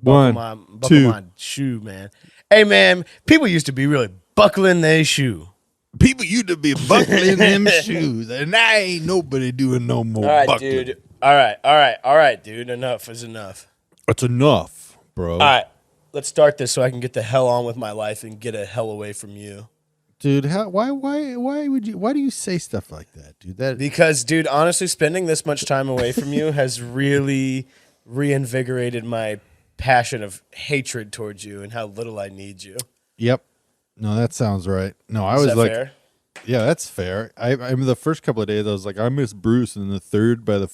Buckle my shoe, man. Hey, man, people used to be really buckling their shoe. People used to be buckling them shoes, and now ain't nobody doing no more All right, buckling. dude. All right, dude. Enough is enough. That's enough, bro. All right, let's start this so I can get the hell on with my life and get a hell away from you. Dude, why do you say stuff like that, dude? Because, dude, honestly, spending this much time away from you has really reinvigorated my passion of hatred towards you and how little I need you. Yep. No, that sounds right. No, I Is was that like, fair? yeah, that's fair. I mean, the first couple of days, I was like, I miss Bruce, and by the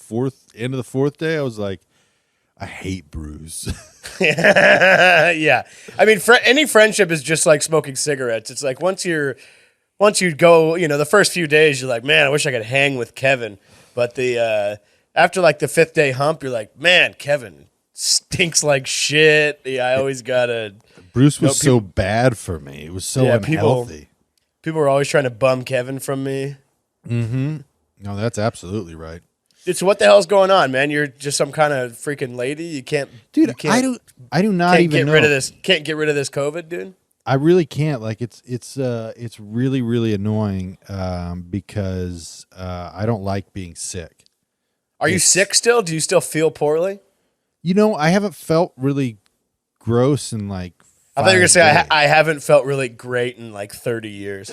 end of the fourth day, I was like, I hate Bruce. Yeah. I mean, any friendship is just like smoking cigarettes. It's like once you go, the first few days, you're like, man, I wish I could hang with Kevin. But after like the fifth day hump, you're like, man, Kevin stinks like shit. Yeah, I always gotta. Bruce was so bad for me. It was so unhealthy. People were always trying to bum Kevin from me. Mm-hmm. No, that's absolutely right. It's what the hell's going on, man? You're just some kind of freaking lady. You can't, dude. You can't, I do not even know. Can't get rid of this COVID, dude. I really can't. Like it's really really annoying because I don't like being sick. Are you sick still? Do you still feel poorly? I haven't felt really gross in like. I thought you were gonna say I haven't felt really great in like 30 years.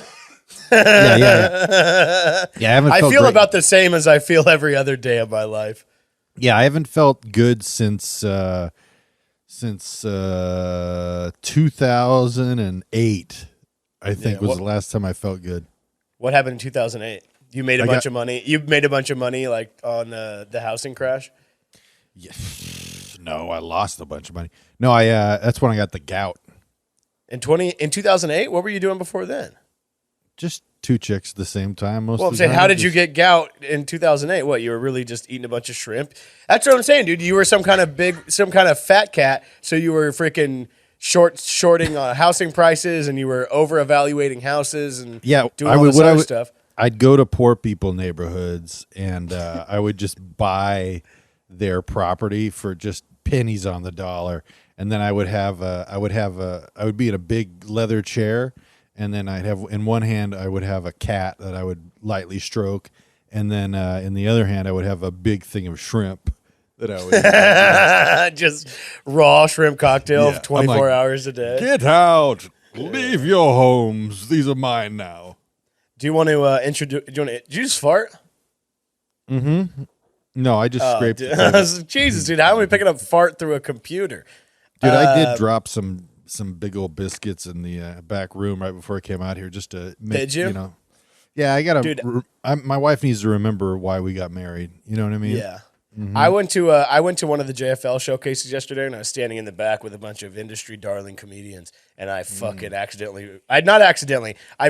Yeah. I feel about the same as I feel every other day of my life. Yeah, I haven't felt good since 2008. I think was the last time I felt good. What happened in 2008? You made a bunch of money. You made a bunch of money like on the housing crash. Yeah. No, I lost a bunch of money. No, that's when I got the gout. In 2008, what were you doing before then? Just two chicks at the same time. Most well, of I'm the saying, time. how did you get gout in 2008? What, you were really just eating a bunch of shrimp? That's what I'm saying, dude. You were some kind of fat cat, so you were freaking shorting housing prices, and you were over evaluating houses and doing all this other stuff. I'd go to poor people neighborhoods, and I would just buy their property for just pennies on the dollar, and then I would be in a big leather chair. And then I'd have in one hand I would have a cat that I would lightly stroke, and then in the other hand I would have a big thing of shrimp that I would just raw shrimp cocktail 24 hours a day. Get out! Leave your homes. These are mine now. Do you want to introduce? Did you just fart? Mm-hmm. No, I just scraped. Jesus, dude! How am I picking up fart through a computer? Dude, I did drop some big old biscuits in the back room right before I came out here just to make, did you? Yeah, I got to, my wife needs to remember why we got married. You know what I mean? Yeah. Mm-hmm. I went to one of the JFL showcases yesterday, and I was standing in the back with a bunch of industry darling comedians, and I fucking I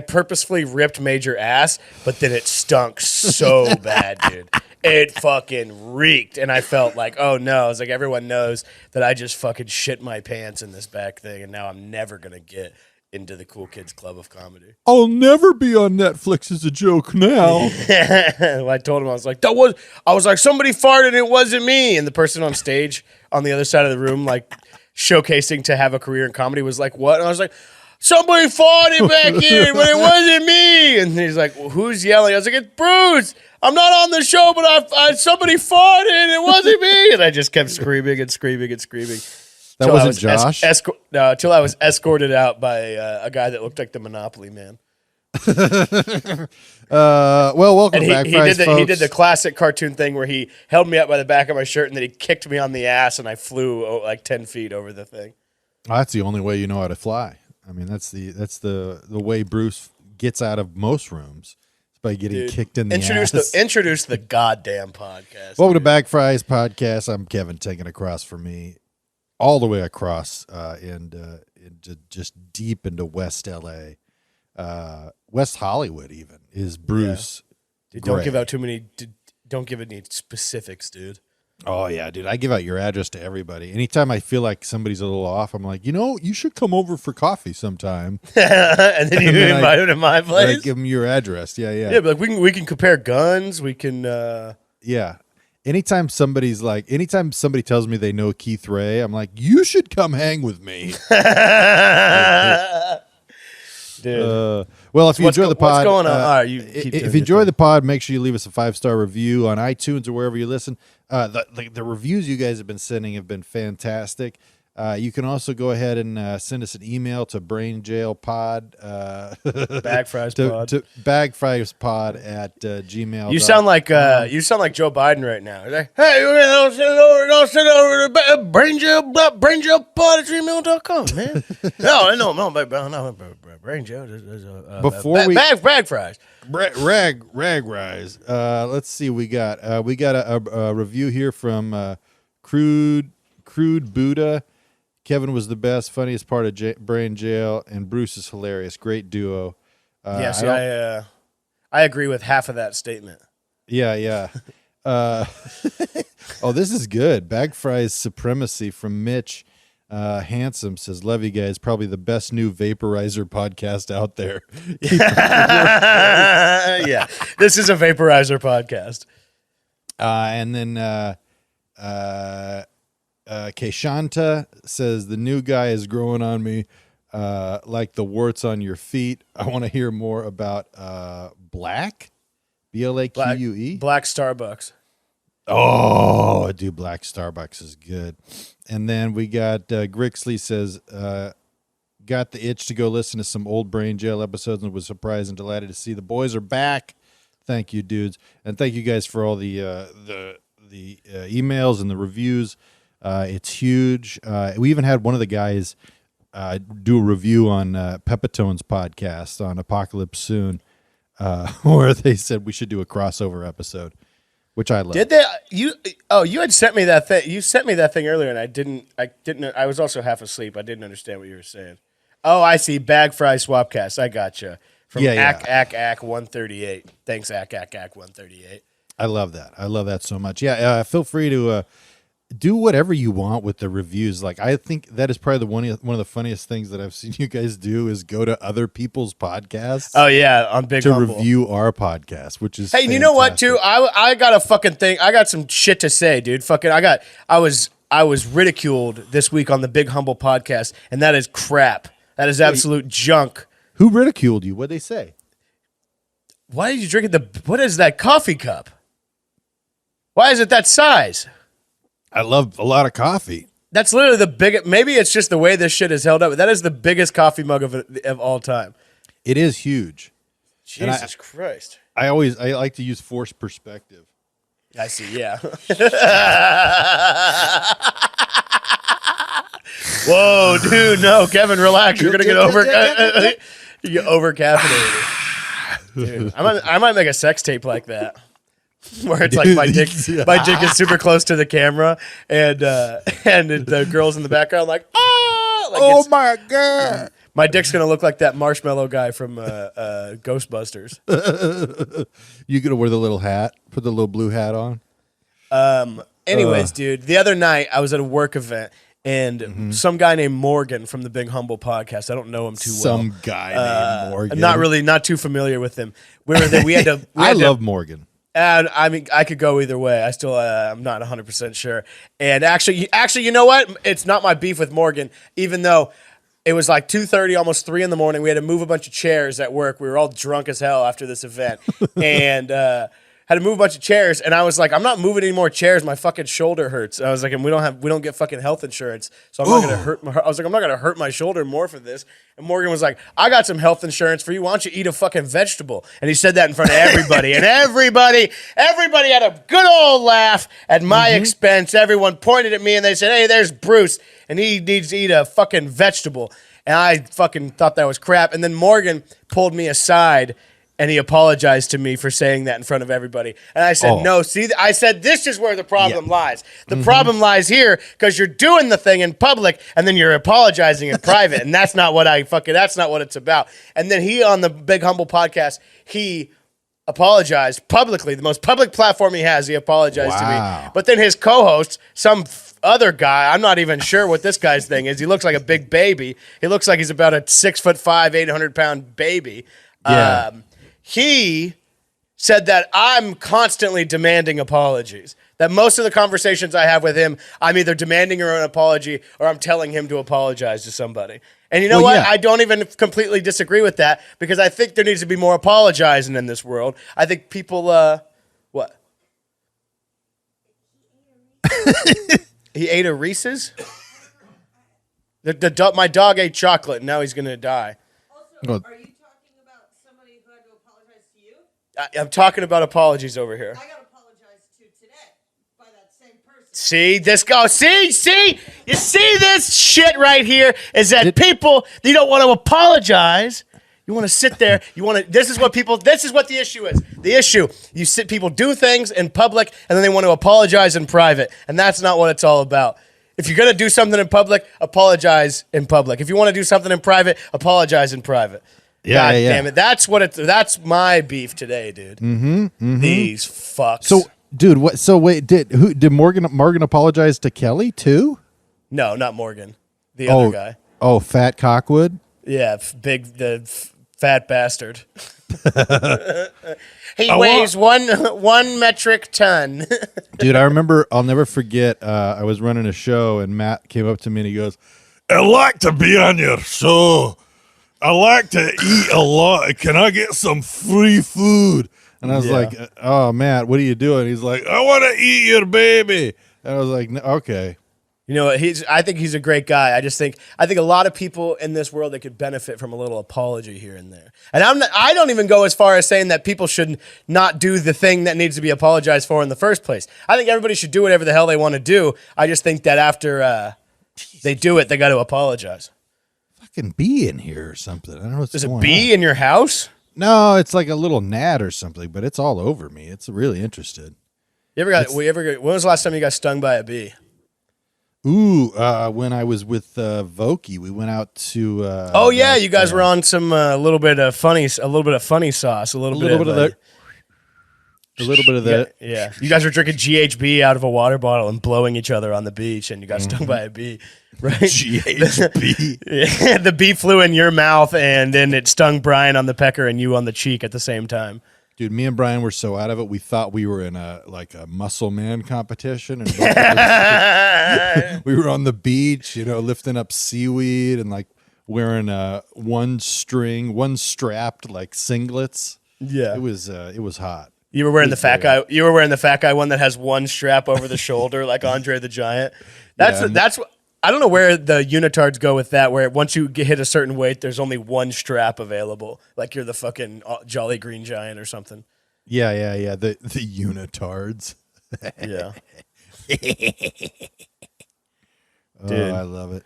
purposefully ripped Major ass, but then it stunk so bad, dude. It fucking reeked, and I felt like, oh no. I was like, everyone knows that I just fucking shit my pants in this back thing, and now I'm never gonna get into the Cool Kids Club of Comedy. I'll never be on Netflix as a joke now. I told him, I was like, somebody farted and it wasn't me. And the person on stage on the other side of the room, like showcasing to have a career in comedy, was like, what? And I was like, somebody farted back here, but it wasn't me. And he's like, well, who's yelling? I was like, it's Bruce. I'm not on the show, but somebody farted and it wasn't me. And I just kept screaming and screaming and screaming. That wasn't Josh? Until I was escorted out by a guy that looked like the Monopoly Man. Welcome back, he folks. He did the classic cartoon thing where he held me up by the back of my shirt and then he kicked me on the ass and I flew like 10 feet over the thing. Oh, that's the only way you know how to fly. I mean, that's the way Bruce gets out of most rooms. It's by getting kicked in the ass. Introduce the goddamn podcast. Welcome to Back Fries Podcast. I'm Kevin, taking across for me. All the way across into just deep into West LA, West Hollywood even is Bruce. Yeah. Dude, don't give out too many. Don't give any specifics, dude. Oh yeah, dude. I give out your address to everybody. Anytime I feel like somebody's a little off, I'm like, you should come over for coffee sometime. and then you invite them to my place. I give them your address. Yeah. Yeah, but like we can compare guns. We can. Yeah. anytime somebody tells me they know Keith Ray, I'm like, you should come hang with me. Dude. Well, if you enjoy the pod, what's going on? All right, if you enjoy the pod, make sure you leave us a 5-star review on iTunes or wherever you listen. The reviews you guys have been sending have been fantastic. You can also go ahead and send us an email to brainjailpod, Bagfriespod. to bagfriespod at gmail. You sound like Joe Biden right now. He's like, hey, don't send it over to brainjailpod at gmail.com, man. no, brainjail. Before we bag fries. rag rise. Let's see. We got a review here from Crude Buddha. Kevin was the best, funniest part of Brain Jail, and Bruce is hilarious. Great duo. I agree with half of that statement. Yeah. Oh, this is good. Bag Fries Supremacy from Mitch Handsome says, love you guys. Probably the best new vaporizer podcast out there. Yeah, this is a vaporizer podcast. And then Keshanta says, the new guy is growing on me like the warts on your feet. I want to hear more about Black, Blaque. Black Starbucks. Oh, dude, Black Starbucks is good. And then we got Grixley says, got the itch to go listen to some old Brain Jail episodes and was surprised and delighted to see the boys are back. Thank you, dudes. And thank you guys for all the emails and the reviews. It's huge. We even had one of the guys do a review on Pepitone's podcast on Apocalypse Soon, where they said we should do a crossover episode, which I love. Did they? You had sent me that thing. You sent me that thing earlier, and I didn't. I was also half asleep. I didn't understand what you were saying. Oh, I see. Bag Fry Swapcast. I gotcha. From Ack 138. Thanks, Ack 138. I love that. I love that so much. Yeah, feel free to do whatever you want with the reviews. Like, I think that is probably one of the funniest things that I've seen you guys do is go to other people's podcasts. Oh yeah, on Big to Humble. Review our podcast, which is hey, fantastic. You know what? Too, I got a fucking thing. I got some shit to say, dude. I was ridiculed this week on the Big Humble podcast, and that is crap. That is absolute junk. Who ridiculed you? What'd they say? Why did you drink it? What is that coffee cup? Why is it that size? I love a lot of coffee. That's literally the biggest. Maybe it's just the way this shit is held up. But that is the biggest coffee mug of all time. It is huge. Jesus Christ! I like to use forced perspective. I see. Yeah. Whoa, dude! No, Kevin, relax. You're gonna get you get over caffeinated. Dude, I might make a sex tape like that. Where it's like my dick is super close to the camera, and the girls in the background like, ah! Like oh my god! My dick's gonna look like that marshmallow guy from Ghostbusters. You gonna wear the little hat? Put the little blue hat on. Anyways, dude, the other night I was at a work event. And some guy named Morgan from the Big Humble podcast. I don't know him too well. Some guy named Morgan. I'm not too familiar with him. We had to. I love Morgan. And I mean, I could go either way. I still, I'm not 100% sure. And actually, you know what? It's not my beef with Morgan, even though it was like 2:30, almost 3 in the morning. We had to move a bunch of chairs at work. We were all drunk as hell after this event, and had to move a bunch of chairs. And I was like, I'm not moving any more chairs. My fucking shoulder hurts. I was like, and we don't get fucking health insurance, so I'm not gonna hurt. I was like, I'm not gonna hurt my shoulder more for this. And Morgan was like, I got some health insurance for you. Why don't you eat a fucking vegetable? And he said that in front of everybody. And everybody had a good old laugh at my expense. Everyone pointed at me and they said, hey, there's Bruce. And he needs to eat a fucking vegetable. And I fucking thought that was crap. And then Morgan pulled me aside and he apologized to me for saying that in front of everybody. And I said, no, see, I said, this is where the problem lies. The problem lies here because you're doing the thing in public and then you're apologizing in private. And that's not what that's not what it's about. And then he, on the Big Humble podcast, he apologized publicly. The most public platform he has, he apologized to me. But then his co-host, some other guy, I'm not even sure what this guy's thing is. He looks like a big baby. He looks like he's about a 6'5", 800-pound baby. Yeah. He said that I'm constantly demanding apologies. That most of the conversations I have with him, I'm either demanding an apology or I'm telling him to apologize to somebody. And you know what? Yeah. I don't even completely disagree with that because I think there needs to be more apologizing in this world. I think people, what? He ate a Reese's? My dog ate chocolate and now he's going to die. Also, are you talking about somebody who had to apologize to you? I'm talking about apologies over here. I got apologized to today by that same person. See, this go. See, you see this shit right here is that people, you don't want to apologize. You want to sit there. This is what the issue is. The issue, people do things in public and then they want to apologize in private. And that's not what it's all about. If you're going to do something in public, apologize in public. If you want to do something in private, apologize in private. God damn it. That's my beef today, dude. These fucks. So, dude, what? So wait, did Morgan apologize to Kelly too? No, not Morgan. The other guy. Oh, Fat Cockwood. Yeah, fat bastard. He weighs one metric ton. Dude, I remember. I'll never forget. I was running a show, and Matt came up to me and he goes, "I like to be on your show. I like to eat a lot. Can I get some free food?" And I was like, "Oh, Matt, what are you doing?" He's like, "I want to eat your baby." And I was like, "Okay." You know, I think he's a great guy. I think a lot of people in this world that could benefit from a little apology here and there. And I don't even go as far as saying that people should not do the thing that needs to be apologized for in the first place. I think everybody should do whatever the hell they want to do. I just think that after they do it, they got to apologize. Fucking bee in here or something. I don't know what's There's going on. a bee in your house? No, it's like a little gnat or something, but it's all over me. It's really interested. Ooh, when I was with Voki, we went out to. You guys were on some a little bit of funny sauce, a little bit of that. Yeah, you guys were drinking GHB out of a water bottle and blowing each other on the beach, and you got stung by a bee, right? GHB. Yeah, the bee flew in your mouth, and then it stung Brian on the pecker and you on the cheek at the same time. Dude, me and Brian were so out of it, we thought we were in a muscle man competition, and we were on the beach, lifting up seaweed and like wearing one strapped like singlets. Yeah, it was hot. You were wearing the fat guy. You were wearing the fat guy one that has one strap over the shoulder, like Andre the Giant. That's what. I don't know where the unitards go with that, where once you hit a certain weight, there's only one strap available. Like you're the fucking Jolly Green Giant or something. Yeah. The unitards. Yeah. Dude, I love it.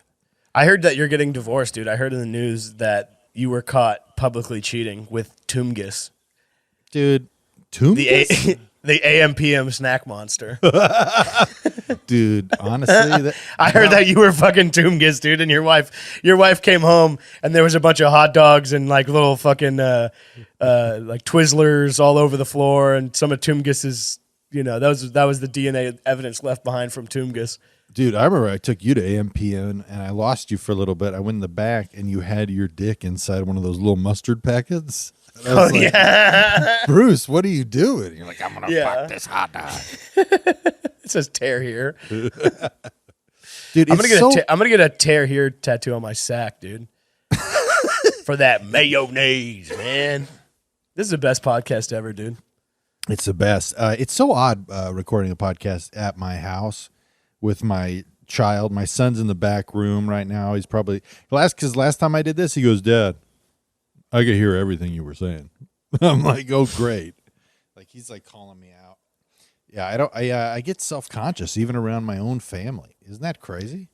I heard that you're getting divorced, dude. I heard in the news that you were caught publicly cheating with Toomgus. Dude, Toomgus? The AM/PM snack monster. Dude, honestly, I heard that you were fucking Toomgus, dude, and your wife came home and there was a bunch of hot dogs and like little fucking like Twizzlers all over the floor, and some of Toomgus's, that was the DNA evidence left behind from Toomgus. Dude, I remember I took you to AM/PM and I lost you for a little bit. I went in the back and you had your dick inside one of those little mustard packets. Yeah. Bruce, what are you doing? And you're like, I'm going to fuck this hot dog. It says tear here. Dude, I'm gonna get a tear here tattoo on my sack, dude. For that mayonnaise, man. This is the best podcast ever, dude. It's the best. It's so odd recording a podcast at my house with my child. My son's in the back room right now. He's probably because last time I did this, he goes, "Dad, I could hear everything you were saying." I'm like, "Oh, great!" Like he's like calling me out. Yeah, I get self-conscious even around my own family. Isn't that crazy?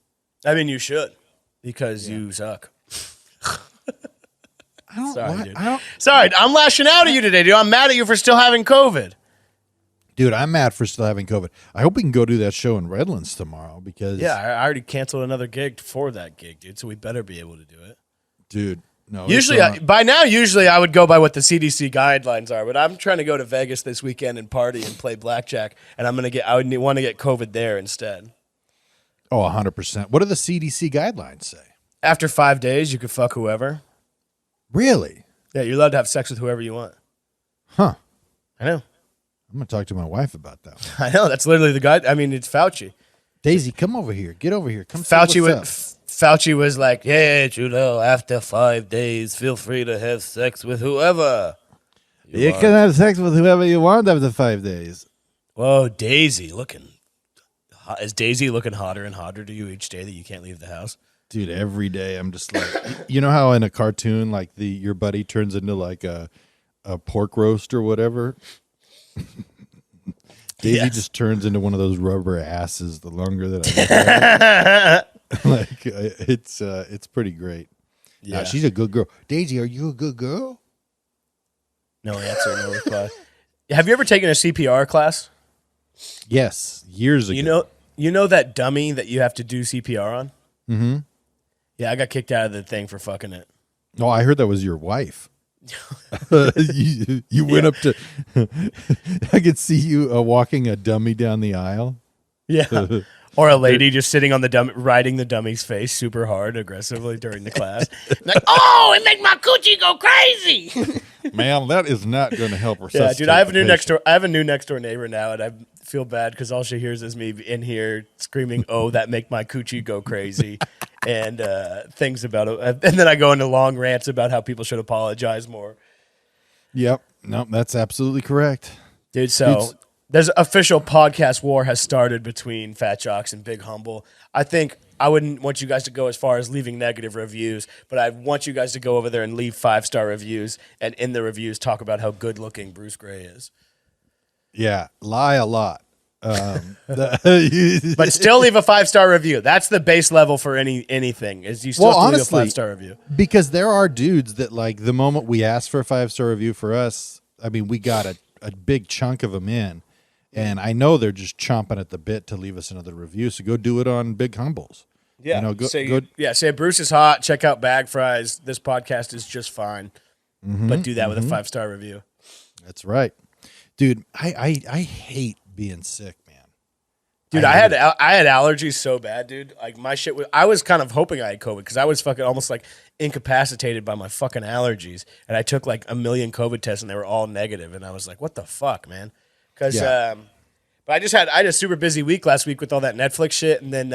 I mean, you should, because you suck. Sorry, I'm lashing out at you today, dude. I'm mad at you for still having COVID. Dude, I'm mad for still having COVID. I hope we can go do that show in Redlands tomorrow because... Yeah, I already canceled another gig for that gig, dude, so we better be able to do it. Dude, no. Usually, usually I would go by what the CDC guidelines are, but I'm trying to go to Vegas this weekend and party and play blackjack, and I would want to get COVID there instead. Oh, 100%. What do the CDC guidelines say? After 5 days, you could fuck whoever. Really? Yeah, you're allowed to have sex with whoever you want. Huh. I know. I'm going to talk to my wife about that one. I know. That's literally the guy. I mean, it's Fauci. Daisy, come over here. Get over here. Come Fauci was like, yeah, after 5 days, feel free to have sex with whoever. You can have sex with whoever you want after 5 days. Whoa, Daisy looking. Is Daisy looking hotter and hotter to you each day that you can't leave the house? Dude, every day I'm just like, you know how in a cartoon, like your buddy turns into like a pork roast or whatever? Daisy just turns into one of those rubber asses the longer that I look at it. Like, it's pretty great. Yeah, she's a good girl. Daisy, are you a good girl? No answer, no reply. Have you ever taken a CPR class? Yes, years ago. You know that dummy that you have to do CPR on? Mm-hmm. Yeah, I got kicked out of the thing for fucking it. Oh, I heard that was your wife. You went up to. I could see you walking a dummy down the aisle. Yeah. Or a lady just sitting on the dummy, riding the dummy's face super hard, aggressively during the class. Like, oh, it make my coochie go crazy. Man, that is not going to help her. Yeah, dude, I have a new next door neighbor now, and I feel bad because all she hears is me in here screaming, "Oh, that make my coochie go crazy," and things about it. And then I go into long rants about how people should apologize more. Yep. No, that's absolutely correct. Dude, so there's official podcast war has started between Fat Jocks and Big Humble. I think I wouldn't want you guys to go as far as leaving negative reviews, but I want you guys to go over there and leave 5-star reviews, and in the reviews talk about how good looking Bruce Gray is. Yeah, lie a lot. But still leave a 5-star review. That's the base level for anything. Is you still leave a 5-star review. Because there are dudes that, like, the moment we ask for a 5-star review for us, I mean, we got a big chunk of them in. And I know they're just chomping at the bit to leave us another review. So go do it on Big Humbles. Yeah. Say Bruce is hot. Check out Bag Fries. This podcast is just fine. But do that with a 5-star review. That's right. Dude, I hate being sick, man. Dude, I had allergies so bad, dude. Like my shit I was kind of hoping I had COVID because I was fucking almost like incapacitated by my fucking allergies. And I took like a million COVID tests and they were all negative. And I was like, what the fuck, man? Because, but I had a super busy week last week with all that Netflix shit, and then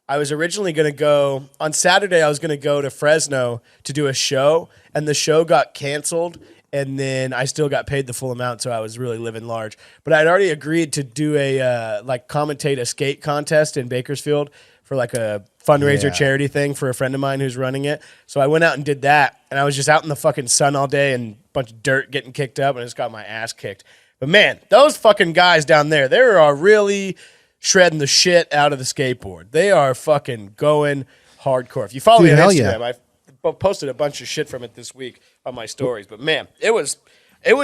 I was originally going to go on Saturday. I was going to go to Fresno to do a show, and the show got canceled, and then I still got paid the full amount, so I was really living large. But I'd already agreed to do a commentate a skate contest in Bakersfield for like a fundraiser charity thing for a friend of mine who's running it. So I went out and did that, and I was just out in the fucking sun all day and a bunch of dirt getting kicked up, and I just got my ass kicked. But man, those fucking guys down there, they are really shredding the shit out of the skateboard. They are fucking going hardcore. If you follow me on Instagram, I posted a bunch of shit from it this week on my stories. But man, it was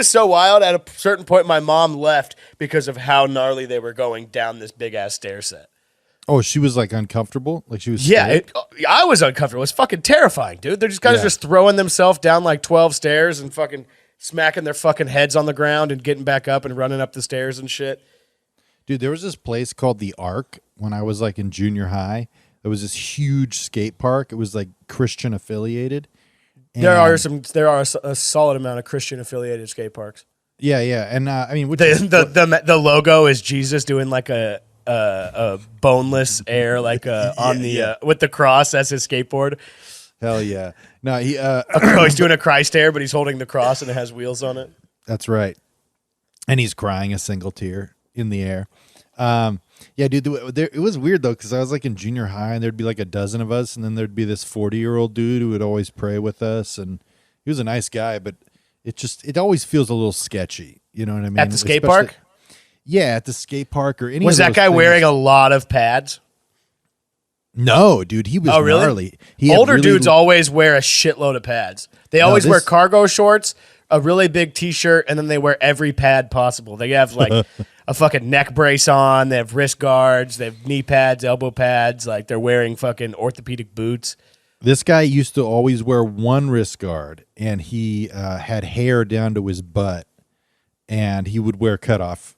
so wild. At a certain point, my mom left because of how gnarly they were going down this big ass stair set. Oh, she was like uncomfortable? Like she was I was uncomfortable. It was fucking terrifying, dude. They're just guys just throwing themselves down like 12 stairs and fucking smacking their fucking heads on the ground and getting back up and running up the stairs and shit. Dude, there was this place called the Arc when I was like in junior high. It was this huge skate park. It was like Christian affiliated. There are a solid amount of Christian affiliated skate parks. Yeah, yeah. And I mean, the logo is Jesus doing like a boneless air, like on the with the cross as his skateboard. Hell yeah. No, he's doing a Christ air, but he's holding the cross and it has wheels on it. That's right. And he's crying a single tear in the air. Yeah, dude, it was weird though, because I was like in junior high and there'd be like a dozen of us, and then there'd be this 40-year-old dude who would always pray with us, and he was a nice guy, but it always feels a little sketchy. You know what I mean? At the skate park? Yeah, at the skate park or any. Was that guy wearing a lot of pads? No, dude, he was gnarly. Older dudes always wear a shitload of pads. They always wear cargo shorts, a really big T-shirt, and then they wear every pad possible. They have like a fucking neck brace on. They have wrist guards. They have knee pads, elbow pads. Like they're wearing fucking orthopedic boots. This guy used to always wear one wrist guard, and he had hair down to his butt, and he would wear cutoff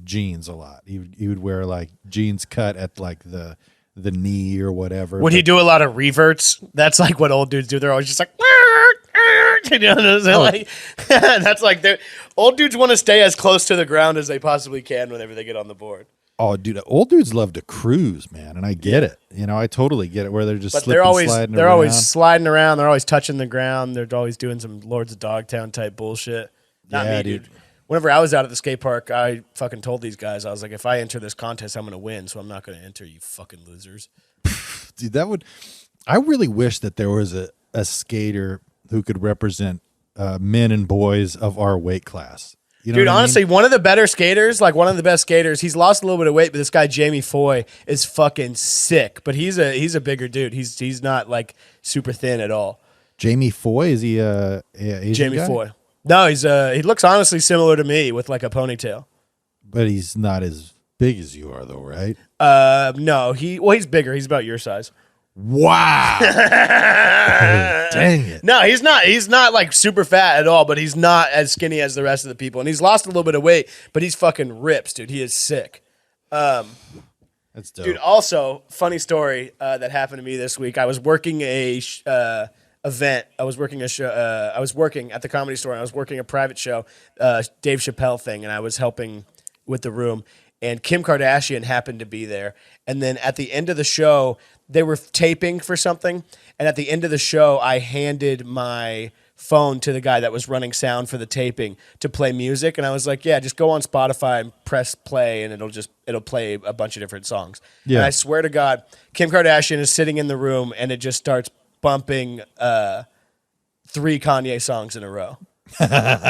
jeans a lot. He would wear like jeans cut at like the knee or whatever. Would he do a lot of reverts? That's like what old dudes do. They're always just like, You know what I'm saying? Like, that's like old dudes want to stay as close to the ground as they possibly can whenever they get on the board. Oh, dude, old dudes love to cruise, man, and I get it. You know, I totally get it. Where they're just They're always sliding they're around. always sliding around. They're always touching the ground. They're always doing some Lords of Dogtown type bullshit. Not Yeah, me, dude. dude. Whenever I was out at the skate park, I fucking told these guys, I was like, if I enter this contest, I'm gonna win. So I'm not gonna enter, you fucking losers. Dude, I really wish that there was a skater who could represent men and boys of our weight class. You know Dude, what I mean? honestly, one of the better skaters, like one of the best skaters, he's lost a little bit of weight, but this guy Jamie Foy is fucking sick. But he's a bigger dude. He's not like super thin at all. Jamie Foy, is he Asian Jamie guy? Foy. No, he looks honestly similar to me with like a ponytail. But he's not as big as you are, though, right? No, he's bigger. He's about your size. Wow. Dang it. No, he's not. He's not like super fat at all, but he's not as skinny as the rest of the people. And he's lost a little bit of weight, but he's fucking rips, dude. He is sick. That's dope. Dude, also, funny story that happened to me this week. I was working a event. I was working I was working at the Comedy Store, and I was working a private show, Dave Chappelle thing, and I was helping with the room. And Kim Kardashian happened to be there. And then at the end of the show, they were taping for something. And at the end of the show, I handed my phone to the guy that was running sound for the taping to play music. And I was like, yeah, just go on Spotify and press play, and it'll play a bunch of different songs. Yeah. And I swear to God, Kim Kardashian is sitting in the room, and it just starts bumping 3 Kanye songs in a row. and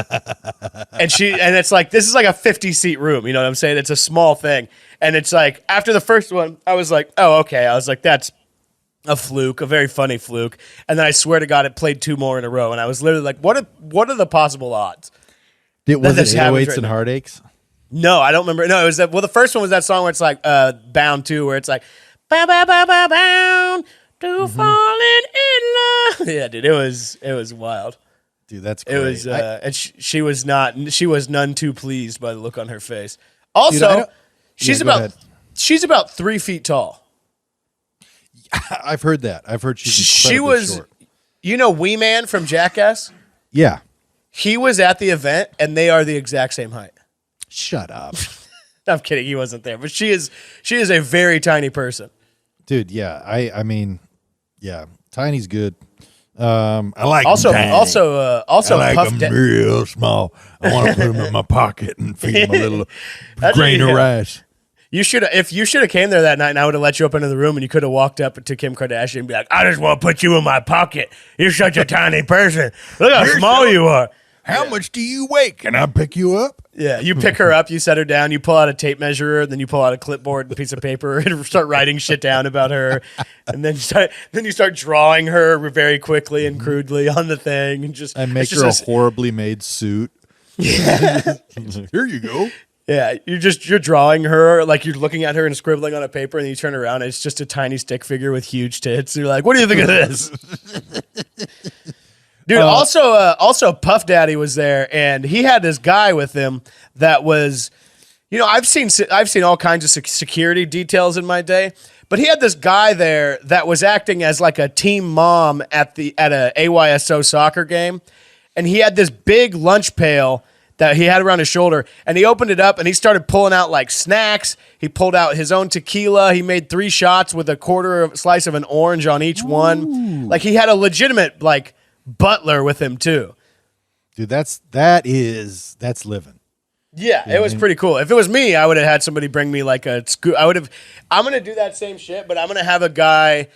it's like, this is like a 50-seat room, you know what I'm saying? It's a small thing. And it's like, after the first one, I was like, oh, okay. I was like, that's a fluke, a very funny fluke. And then I swear to God, it played 2 more in a row. And I was literally like, what are the possible odds? Was this it happens 808s right and now. Heartaches? No, I don't remember. No, it was the first one was that song where it's like Bound To, where it's like, bow, bow, bow, bow, bound to falling in love. Yeah, dude, it was wild. Dude, that's great. It was, and she was none too pleased by the look on her face. Also, Dude, go ahead. she's about 3 feet tall. I've heard that. I've heard she's She incredibly was, short. you know, Wee Man from Jackass. Yeah. He was at the event, and they are the exact same height. Shut up. I'm kidding, he wasn't there, but she is a very tiny person. Dude, yeah. I mean, yeah. Tiny's good. I like Also, them tiny. also, I like Puff them Daddy. real small. I want to put them in my pocket and feed them a little That's grain what of you- rice. If you should have came there that night, and I would have let you up into the room, and you could have walked up to Kim Kardashian and be like, "I just want to put you in my pocket. You're such a tiny person. Look how small you are." How much do you weigh? Can I pick you up? Yeah, you pick her up, you set her down, you pull out a tape measure, then you pull out a clipboard and a piece of paper and start writing shit down about her, and then you start drawing her very quickly and crudely on the thing, and just I make it's her a just horribly made suit. Yeah. Here you go. yeah, you're drawing her like you're looking at her and scribbling on a paper, and then you turn around and it's just a tiny stick figure with huge tits. You're like, what do you think of this? Dude, also Puff Daddy was there, and he had this guy with him that was, you know, I've seen all kinds of security details in my day, but he had this guy there that was acting as like a team mom at a AYSO soccer game, and he had this big lunch pail that he had around his shoulder, and he opened it up and he started pulling out like snacks. He pulled out his own tequila. He made 3 shots with a quarter of slice of an orange on each one. Like he had a legitimate like butler with him too. Dude, that's living. Yeah, it was pretty cool. If it was me, I would have had somebody bring me like a scoop. I'm going to do that same shit, but I'm going to have a guy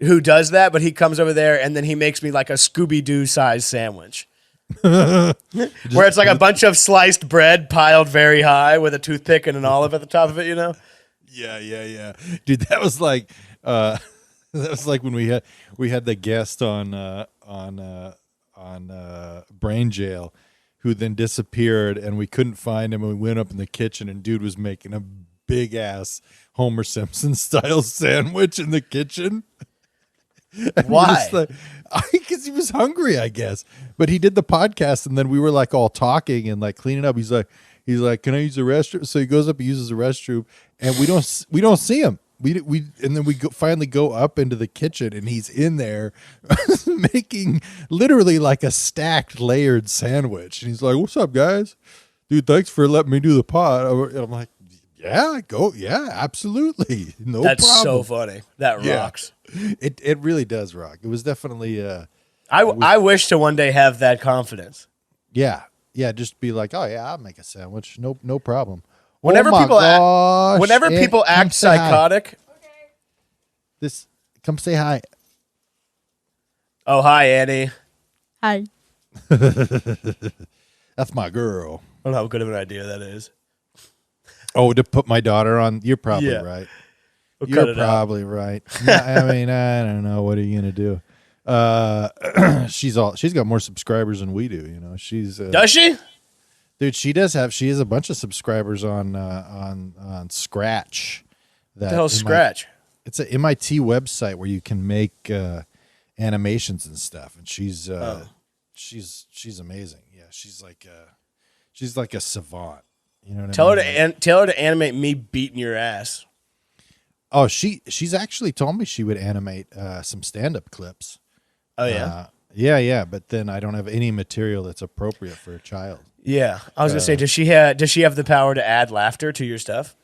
who does that, but he comes over there and then he makes me like a Scooby-Doo size sandwich. Where it's like a bunch of sliced bread piled very high with a toothpick and an olive at the top of it, you know? Yeah. Dude, that was like when we had the guest on Brain Jail, who then disappeared, and we couldn't find him, and we went up in the kitchen, and dude was making a big ass Homer Simpson style sandwich in the kitchen. Why? Because he was hungry, I guess. But he did the podcast, and then we were like all talking and like cleaning up. He's like, "Can I use the restroom?" So he goes up, he uses the restroom, and we don't see him. and then we finally go up into the kitchen, and he's in there making literally like a stacked layered sandwich. And he's like, "What's up, guys? Dude, thanks for letting me do the pot." And I'm like, "Yeah, go, yeah, absolutely, no That's problem." so funny. That rocks. It really does rock. It was definitely I wish to one day have that confidence. yeah. Just be like, "Oh yeah, I'll make a sandwich. No problem." Whenever Oh my gosh, whenever Aunt, people come act say hi. psychotic. Come say hi. Oh, hi, Annie. Hi. That's my girl. I don't know how good of an idea that is. Oh, to put my daughter on? You're probably Yeah. right. We'll cut You're it out. probably right. I mean, I don't know. What are you gonna do? She's got more subscribers than we do. You know, Does she? dude. She has a bunch of subscribers on Scratch. What the hell's Scratch? It's an MIT website where you can make animations and stuff, and she's amazing. Yeah, she's like a savant. You know what Tell I her mean? tell her to animate me beating your ass. Oh, she's actually told me she would animate some stand-up clips. Oh yeah. Yeah, but then I don't have any material that's appropriate for a child. Yeah. I was gonna say, does she have the power to add laughter to your stuff?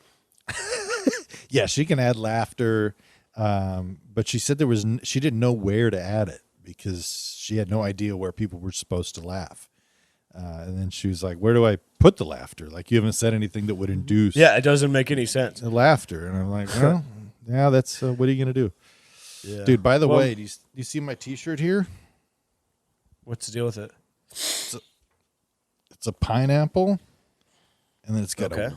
Yeah, she can add laughter, but she said she didn't know where to add it because she had no idea where people were supposed to laugh. And then she was like, "Where do I put the laughter? Like, you haven't said anything that would induce Yeah, it doesn't make any sense. the laughter." And I'm like, "Well, yeah, that's what are you gonna do, Yeah. dude?" By the Well, way, do you see my T-shirt here? what's the deal with it? It's a pineapple, and then it's got Okay.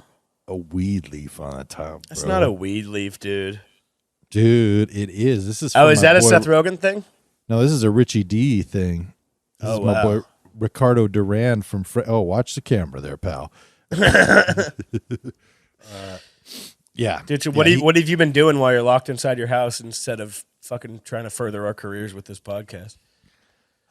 a weed leaf on the top. That's bro. not a weed leaf, dude. Dude, it is. This is. Oh, from is my that a boy- Seth Rogen thing? No, this is a Richie D thing. This Oh, is my wow. boy Ricardo Duran from. Oh, watch the camera there, pal. Yeah, Dude, so Yeah, what have you been doing while you're locked inside your house instead of fucking trying to further our careers with this podcast?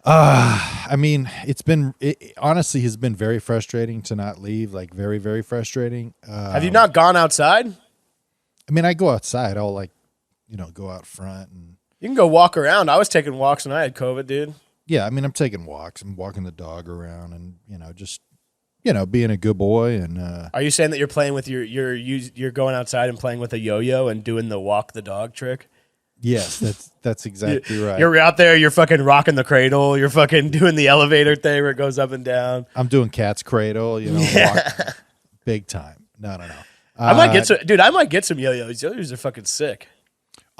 I mean, it honestly has been very frustrating to not leave. Like, very, very frustrating. Have you not gone outside? I mean, I go outside. I'll go out front and. You can go walk around. I was taking walks when I had COVID, dude. Yeah, I mean, I'm taking walks. I'm walking the dog around, and just being a good boy. And Are you saying that you're playing with you're going outside and playing with a yo-yo and doing the walk the dog trick? yes, that's exactly right. You're out there, you're fucking rocking the cradle, you're fucking doing the elevator thing where it goes up and down. I'm doing cat's cradle. Walk, big time. No. I might get some, dude. I might get some yo-yos. Yo-yos are fucking sick.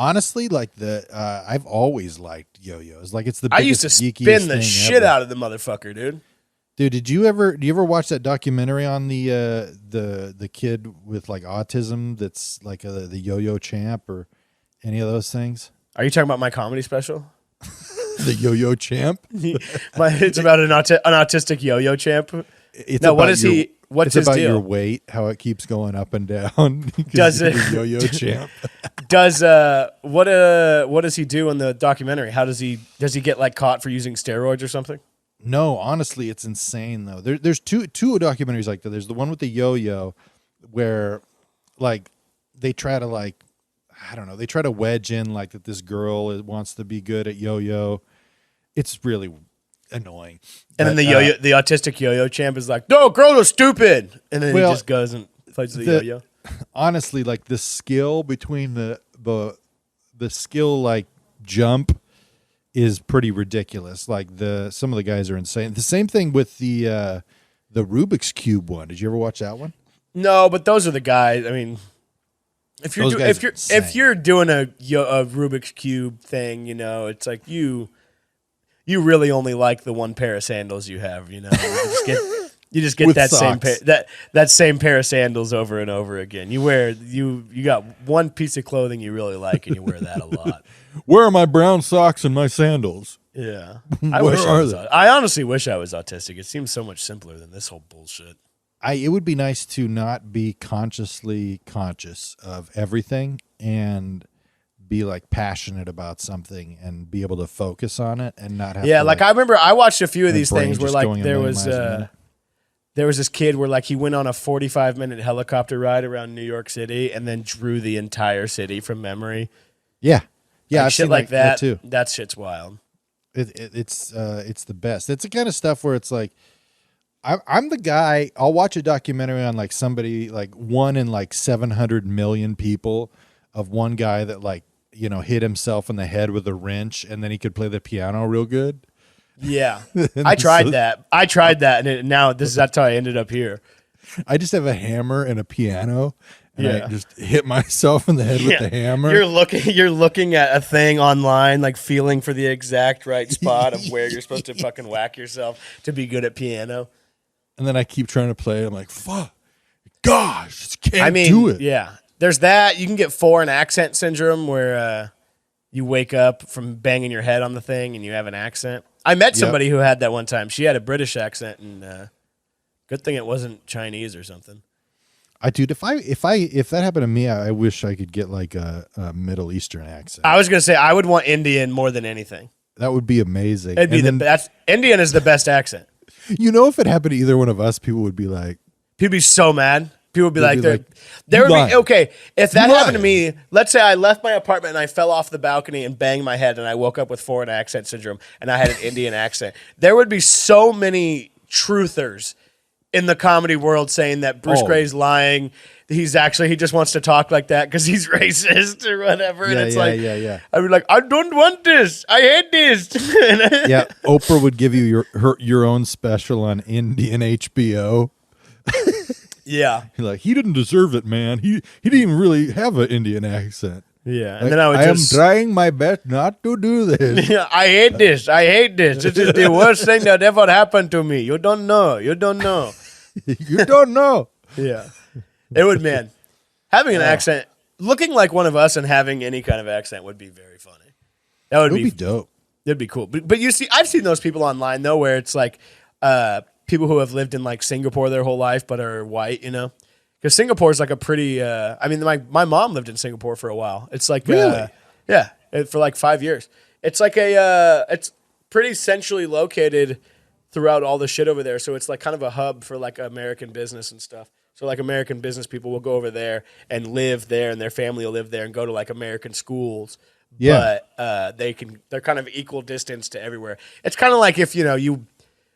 Honestly, like I've always liked yo-yos. Like, it's the I biggest, used to geekiest spin the thing shit ever. out of the motherfucker, dude. Dude, do you ever watch that documentary on the kid with like autism that's like the yo-yo champ or any of those things? Are you talking about my comedy special? The yo-yo champ? It's about an autistic yo-yo champ. It's No, what about is he? What's It's his about deal? your weight, how it keeps going up and down. Does He's it- a yo-yo champ? Does what does he do in the documentary? How does he get like caught for using steroids or something? No, honestly, it's insane though. There's two documentaries like that. There's the one with the yo-yo where like they try to like I don't know, they try to wedge in like that this girl wants to be good at yo-yo. It's really annoying. And then But, the autistic yo-yo champ is like, "No, girls are stupid," and then Well, he just goes and plays the the- yo-yo. honestly, like the skill between the skill like jump is pretty ridiculous. Like some of the guys are insane. The same thing with the Rubik's Cube one. Did you ever watch that one? No, but those are the guys. I mean, if you're Those guys are if insane. you're doing a Rubik's Cube thing, it's like you really only like the one pair of sandals you have. You just get With that same socks. pair that same pair of sandals over and over again. You got one piece of clothing you really like, and you wear that a lot. Where are my brown socks and my sandals? Yeah, Where are they? I honestly wish I was autistic. It seems so much simpler than this whole bullshit. It would be nice to not be consciously conscious of everything and be like passionate about something and be able to focus on it and not have Yeah, to, like I remember I watched a few of my these brain things where just like going a there million was miles a minute. there was this kid where like he went on a 45-minute helicopter ride around New York City and then drew the entire city from memory. Yeah. Yeah, Like, I've shit seen like that too. That shit's wild. It's the best. It's the kind of stuff where it's like I'm the guy. I'll watch a documentary on like somebody like 1 in like 700 million people of one guy that like hit himself in the head with a wrench and then he could play the piano real good. Yeah, I tried that. And that's how I ended up here. I just have a hammer and a piano. And I just hit myself in the head with the hammer. You're looking at a thing online, like feeling for the exact right spot of where you're supposed to fucking whack yourself to be good at piano. And then I keep trying to play. I'm like, fuck, gosh, just can't do it. Yeah, there's that. You can get foreign accent syndrome where you wake up from banging your head on the thing and you have an accent. I met somebody who had that one time. She had a British accent, and good thing it wasn't Chinese or something. Dude, if that happened to me, I wish I could get like a Middle Eastern accent. I was gonna say I would want Indian more than anything. That would be amazing. It'd be Indian is the best accent. If it happened to either one of us, people would be like, People would be so mad. People would be like, "You okay, if that You happened to lying." me, let's say I left my apartment and I fell off the balcony and banged my head and I woke up with foreign accent syndrome and I had an Indian accent. There would be so many truthers in the comedy world saying that Bruce Gray's lying. He just wants to talk like that because he's racist or whatever. And it's yeah. I'd be like, I don't want this. I hate this. Yeah, Oprah would give you your own special on Indian HBO. Yeah. Like, he didn't deserve it, man. He didn't even really have an Indian accent. Yeah. And Like, then I am trying my best not to do this. I hate this. I hate this. This is the worst thing that ever happened to me. You don't know. You don't know. You don't know. Yeah. It would, man. Having an accent, looking like one of us and having any kind of accent would be very funny. That would be dope. That'd be cool. But you see, I've seen those people online, though, where it's like people who have lived in like Singapore their whole life but are white, Because Singapore is like a pretty, my mom lived in Singapore for a while. It's like, Really? For like 5 years. It's like it's pretty centrally located throughout all the shit over there. So it's like kind of a hub for like American business and stuff. So like American business people will go over there and live there and their family will live there and go to like American schools. Yeah. But they're kind of equal distance to everywhere. It's kind of like if, you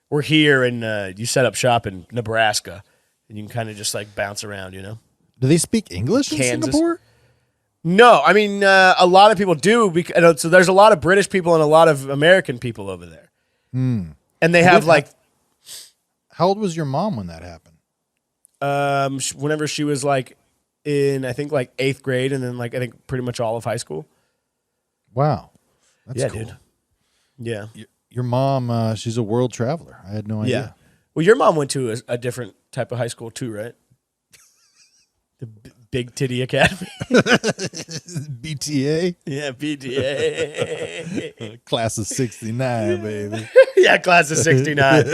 were here and you set up shop in Nebraska and you can kind of just like bounce around, Do they speak English in Kansas. Singapore? No, I mean, a lot of people do. So there's a lot of British people and a lot of American people over there. And they have like... How old was your mom when that happened? Whenever she was like in, I think like 8th grade and then like, I think pretty much all of high school. Wow. That's cool. Dude. Yeah. Your mom, she's a world traveler. I had no idea. Yeah. Well, your mom went to a different type of high school too, right? The Big Tiddy Academy. BTA? Yeah, BTA. Class of 69, baby. Yeah, class of 69.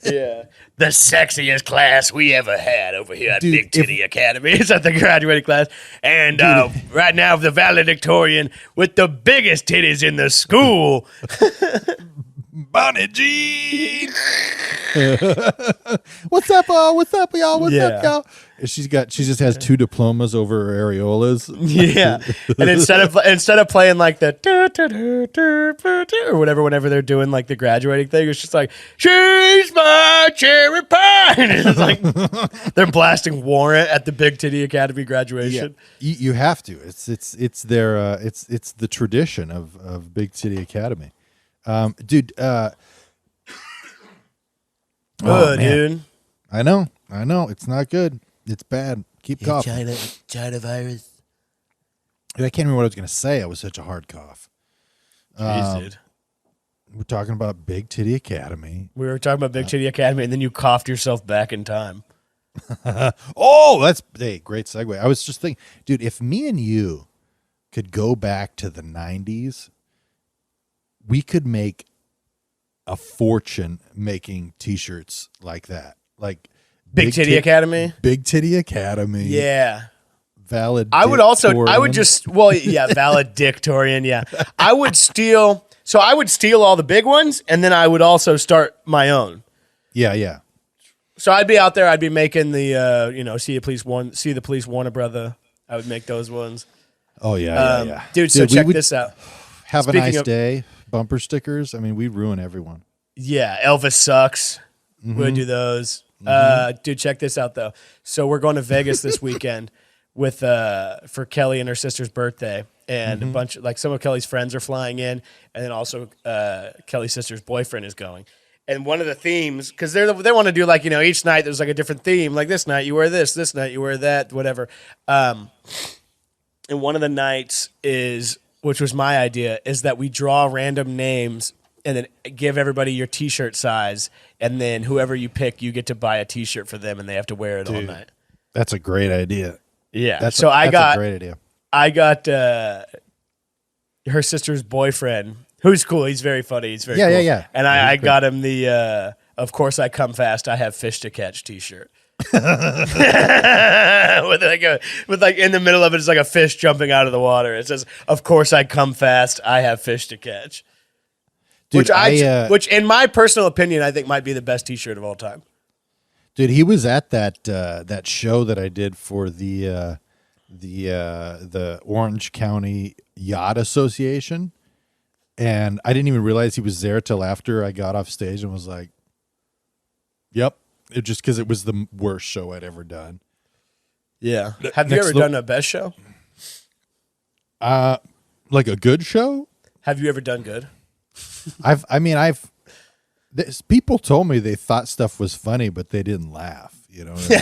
Yeah. The sexiest class we ever had over here at Big Titty Academy. It's at the graduating class. And right now, the valedictorian with the biggest titties in the school. Bonnie Jean. What's up, y'all? What's up, y'all? What's up, y'all? She just has 2 diplomas over her areolas. Yeah, and instead of playing like the or whatever, whenever they're doing like the graduating thing, it's just like she's my cherry pie. And it's like they're blasting Warrant at the Big Titty Academy graduation. Yeah. You have to. It's their it's the tradition of Big Titty Academy. Dude. Dude. I know. It's not good. It's bad. Keep coughing. China virus. Dude, I can't remember what I was going to say. It was such a hard cough. Jeez, dude. We're talking about Big Titty Academy. We were talking about Big Titty Academy, and then you coughed yourself back in time. Oh, that's great segue. I was just thinking, dude, if me and you could go back to the 90s, we could make a fortune making T-shirts like that. Like Big Titty Academy? Big Titty Academy. Yeah. Valid. Valedictorian, yeah. I would steal all the big ones, and then I would also start my own. Yeah. So I'd be out there. I'd be making the see the police warn a brother. I would make those ones. Oh yeah. Dude. So check this out. Have Speaking a nice of- day. Bumper stickers. I mean, we ruin everyone. Yeah, Elvis sucks. We'll do those. Dude, check this out though. So we're going to Vegas this weekend with for Kelly and her sister's birthday, and a bunch of, some of Kelly's friends are flying in, and then also Kelly's sister's boyfriend is going. And one of the themes, because they want to do each night there's a different theme. Like this night you wear this night you wear that, whatever. And one of the nights is, which was my idea, is that we draw random names and then give everybody your T-shirt size, and then whoever you pick, you get to buy a T-shirt for them, and they have to wear it all night. That's a great idea. Yeah. That's a great idea. I got her sister's boyfriend, who's cool. He's very funny. He's very cool. Yeah. And I got him the "Of Course I Come Fast, I Have Fish to Catch" T-shirt. with in the middle of it is like a fish jumping out of the water. It says, "Of course I come fast, I have fish to catch." Dude, which in my personal opinion, I think might be the best T-shirt of all time. Dude, he was at that show that I did for the Orange County Yacht Association, and I didn't even realize he was there till after I got off stage and was like, "Yep." It just because it was the worst show I'd ever done. Yeah. Have you ever done a best show? Like a good show? Have you ever done good? People told me they thought stuff was funny, but they didn't laugh. You know, They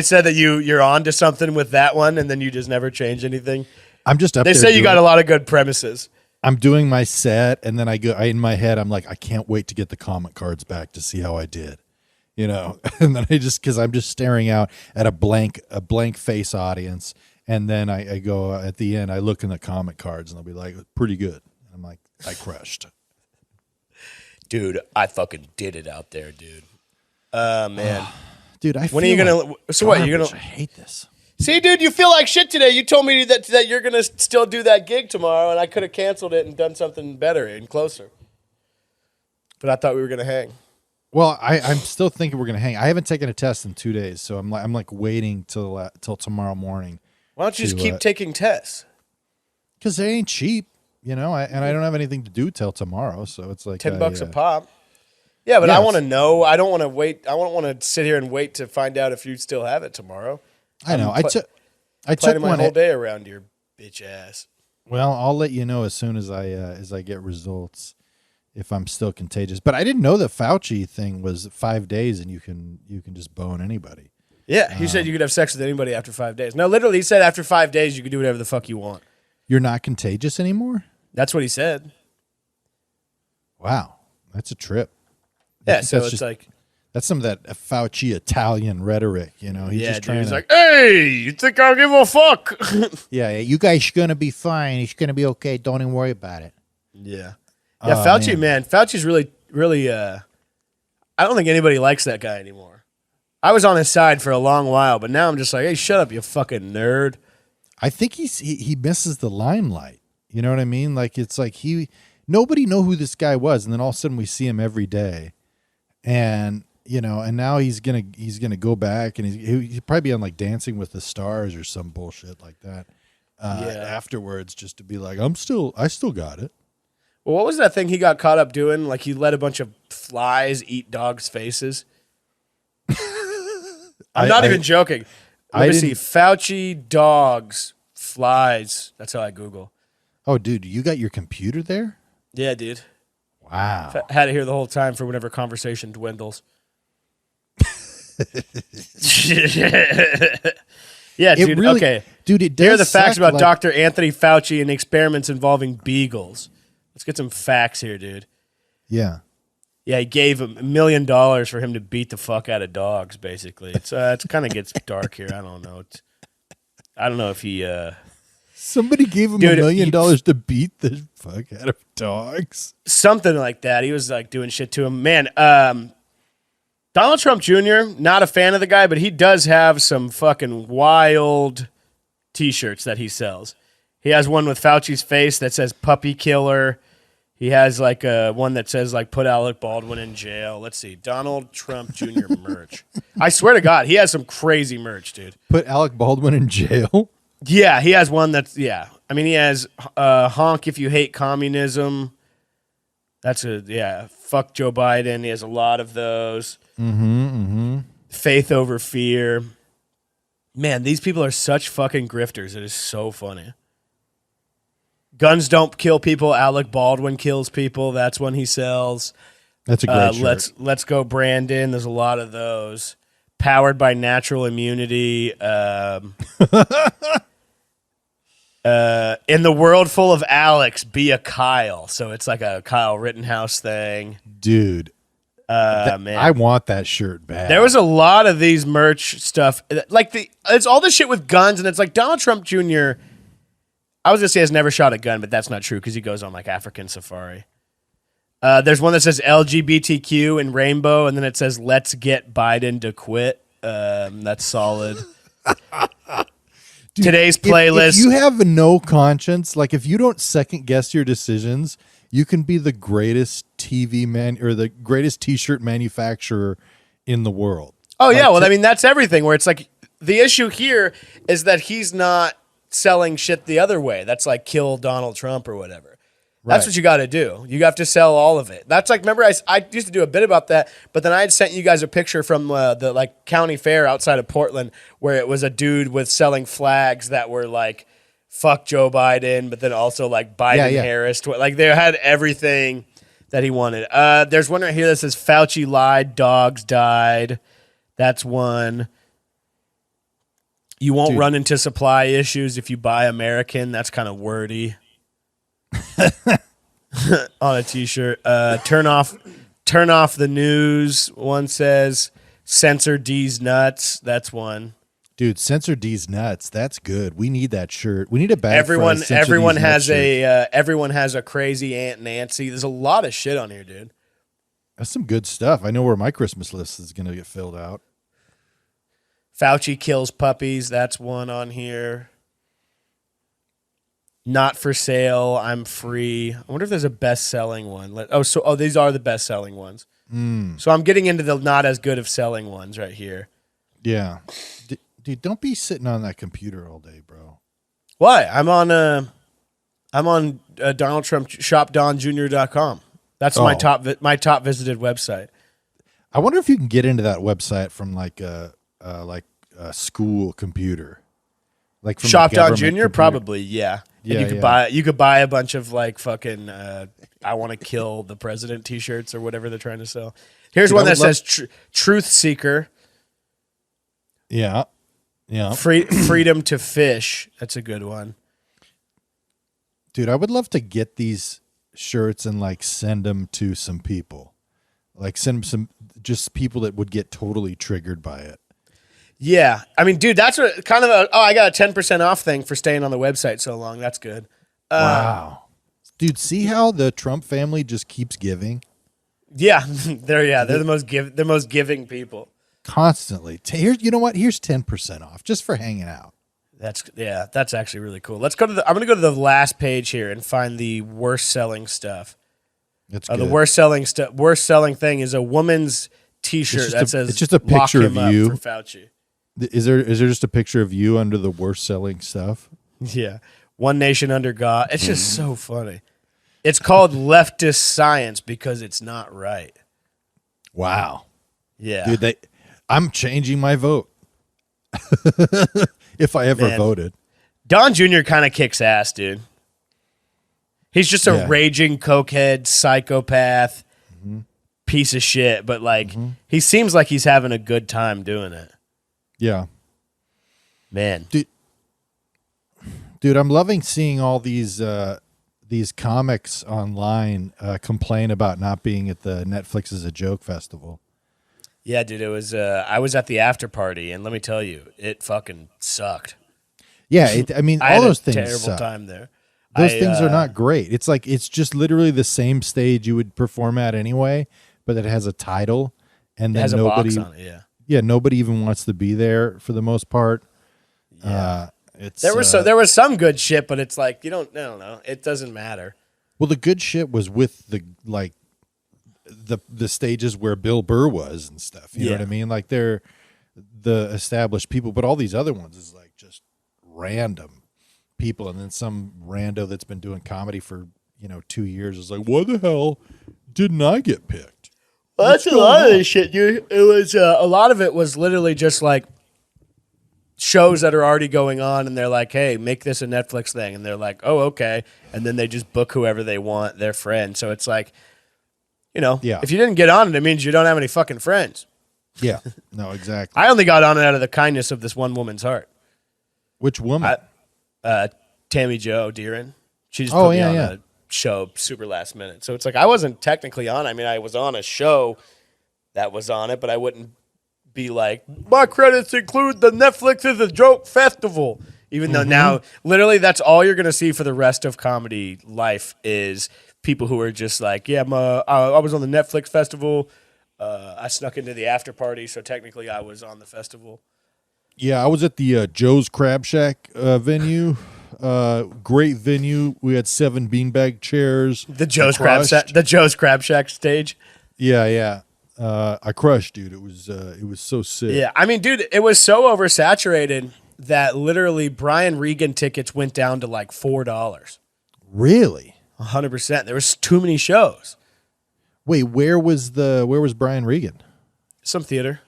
said that you're on to something with that one, and then you just never change anything. I'm just up They there say you got a lot of good premises. I'm doing my set, and then in my head, I'm like, I can't wait to get the comment cards back to see how I did, you know. And then because I'm just staring out at a blank face audience, and then I go at the end, I look in the comment cards, and they'll be like, pretty good. I'm like, I crushed. Dude, I fucking did it out there, dude. Man. Dude, when are you gonna? So what? You're gonna? I hate this. See, dude, you feel like shit today. You told me that you're gonna still do that gig tomorrow, and I could have canceled it and done something better and closer. But I thought we were gonna hang. Well, I'm still thinking we're gonna hang. I haven't taken a test in 2 days, so I'm like waiting till tomorrow morning. Why don't you just keep taking tests? Because they ain't cheap, you know. I don't have anything to do till tomorrow, so it's like $10 a pop. Yeah, but I want to know. I don't want to wait. I don't want to sit here and wait to find out if you still have it tomorrow. I know. I took my whole day around your bitch ass. Well, I'll let you know as soon as I get results if I'm still contagious. But I didn't know the Fauci thing was 5 days and you can just bone anybody. Yeah, he said you could have sex with anybody after 5 days. No, literally, he said after 5 days you could do whatever the fuck you want. You're not contagious anymore? That's what he said. Wow, that's a trip. Yeah, so it's like that's some of that Fauci Italian rhetoric, you know. He's just trying. He's like, "Hey, you think I'll give a fuck?" yeah, you guys are gonna be fine. It's gonna be okay. Don't even worry about it. Yeah, Fauci, man, Fauci's really, really. I don't think anybody likes that guy anymore. I was on his side for a long while, but now I'm just like, "Hey, shut up, you fucking nerd." I think he misses the limelight. You know what I mean? Like it's like nobody know who this guy was, and then all of a sudden we see him every day. And you know, and now he's gonna go back, and he'll probably be on like Dancing with the Stars or some bullshit like that. Afterwards, just to be like, I still got it. Well, what was that thing he got caught up doing? Like he let a bunch of flies eat dogs' faces. I'm not even joking. Let me see. Fauci, dogs, flies. That's how I Google. Oh, dude, you got your computer there? Yeah, dude. Wow. Had it here the whole time for whenever conversation dwindles. Yeah, dude. Really, okay. Dude, it does. Here are the facts about like, Dr. Anthony Fauci and experiments involving beagles. Let's get some facts here, dude. Yeah. Yeah, he gave him $1 million for him to beat the fuck out of dogs, basically. It's kind of gets dark here. I don't know. I don't know if he... Somebody gave him $1 million to beat the fuck out of dogs. Something like that. He was like doing shit to him. Man, Donald Trump Jr., not a fan of the guy, but he does have some fucking wild T-shirts that he sells. He has one with Fauci's face that says puppy killer. He has like one that says like put Alec Baldwin in jail. Let's see, Donald Trump Jr. merch. I swear to God, he has some crazy merch, dude. Put Alec Baldwin in jail. Yeah, he has one that's I mean, he has honk if you hate communism. That's fuck Joe Biden. He has a lot of those. Faith over fear. Man, these people are such fucking grifters. It is so funny. Guns don't kill people. Alec Baldwin kills people. That's when he sells. That's a great shirt. Let's go, Brandon. There's a lot of those. Powered by natural immunity. In the world full of Alex, be a Kyle. So it's like a Kyle Rittenhouse thing. Dude. Man. I want that shirt bad. There was a lot of these merch stuff. Like it's all this shit with guns, and it's like Donald Trump Jr. I was gonna say has never shot a gun, but that's not true because he goes on like African safari. There's one that says LGBTQ in rainbow, and then it says "Let's get Biden to quit." That's solid. Dude, today's playlist. If you have no conscience, like if you don't second guess your decisions, you can be the greatest TV man or the greatest T-shirt manufacturer in the world. Oh yeah, well I mean that's everything. Where it's like the issue here is that he's not selling shit the other way. That's like kill Donald Trump or whatever. That's what you got to do. You have to sell all of it. That's like, remember I used to do a bit about that, but then I had sent you guys a picture from the like county fair outside of Portland where it was a dude with selling flags that were like fuck Joe Biden, but then also like Biden Harris. Like they had everything that he wanted. There's one right here that says Fauci lied, dogs died. That's one. You won't run into supply issues if you buy American. That's kind of wordy. On a t-shirt. Turn off the news. One says censor D's nuts. That's one. Dude, censor D's nuts. That's good. We need that shirt. We need a bag. Everyone has a crazy Aunt Nancy. There's a lot of shit on here, dude. That's some good stuff. I know where my Christmas list is going to get filled out. Fauci kills puppies. That's one on here. Not for sale. I'm free. I wonder if there's a best-selling one. These are the best-selling ones. So I'm getting into the not as good of selling ones right here. Yeah, dude, don't be sitting on that computer all day, bro. Why? I'm on Donald Trump shopdonjr.com. That's my top visited website. I wonder if you can get into that website from like a school computer, like from Shop Don Jr. Probably, yeah. Yeah, you could buy a bunch of like fucking I want to kill the president T-shirts or whatever they're trying to sell. Here's one that says Truth Seeker. Yeah. Freedom to fish. That's a good one. Dude, I would love to get these shirts and like send them to some people, like send them some just people that would get totally triggered by it. Yeah. I mean, dude, that's what kind of I got a 10% off thing for staying on the website so long. That's good. Wow. Dude, see how the Trump family just keeps giving? Yeah. They're the most giving people. Constantly. You know what? Here's 10% off just for hanging out. That's actually really cool. I'm going to go to the last page here and find the worst selling stuff. That's good. The worst selling thing is a woman's T-shirt that says it's just a picture of you for Fauci. Is there just a picture of you under the worst selling stuff? Yeah. One nation under God. It's just so funny. It's called leftist science because it's not right. Wow. Yeah. Dude, I'm changing my vote. If I ever voted. Don Jr. kind of kicks ass, dude. He's just a raging cokehead, psychopath, piece of shit, but like he seems like he's having a good time doing it. Yeah. Man. Dude, I'm loving seeing all these comics online complain about not being at the Netflix is a Joke festival. Yeah, dude, it was I was at the after party and let me tell you, it fucking sucked. Yeah, all those things terrible suck. Time there. Those things are not great. It's like it's just literally the same stage you would perform at anyway, but it has a title and then it has nobody a box on it, yeah. Yeah, nobody even wants to be there for the most part. Yeah. There was some good shit, but it's like I don't know. It doesn't matter. Well, the good shit was with the stages where Bill Burr was and stuff. You know what I mean? Like they're the established people, but all these other ones is like just random people, and then some rando that's been doing comedy for 2 years is like, why the hell didn't I get picked? Well, that's a lot of this shit, dude. It was a lot of it was literally just like shows that are already going on, and they're like, hey, make this a Netflix thing, and they're like, oh, okay, and then they just book whoever they want, their friend. So it's like, if you didn't get on it, it means you don't have any fucking friends. Yeah, no, exactly. I only got on it out of the kindness of this one woman's heart. Which woman? Tammy Jo Deeren. She just put me on a show super last minute. So it's like I wasn't technically on. I mean, I was on a show that was on it, but I wouldn't be like, my credits include the Netflix is a Joke Festival. Even though now, literally, that's all you're going to see for the rest of comedy life is people who are just like, I was on the Netflix festival. I snuck into the after party, so technically I was on the festival. Yeah, I was at the Joe's Crab Shack venue. Great venue. We had 7 beanbag chairs. The Joe's Crab Shack stage. Yeah. I crushed, dude. It was so sick. Yeah, I mean, dude, it was so oversaturated that literally Brian Regan tickets went down to like $4. Really? 100%. There was too many shows. Wait, where was Brian Regan? Some theater.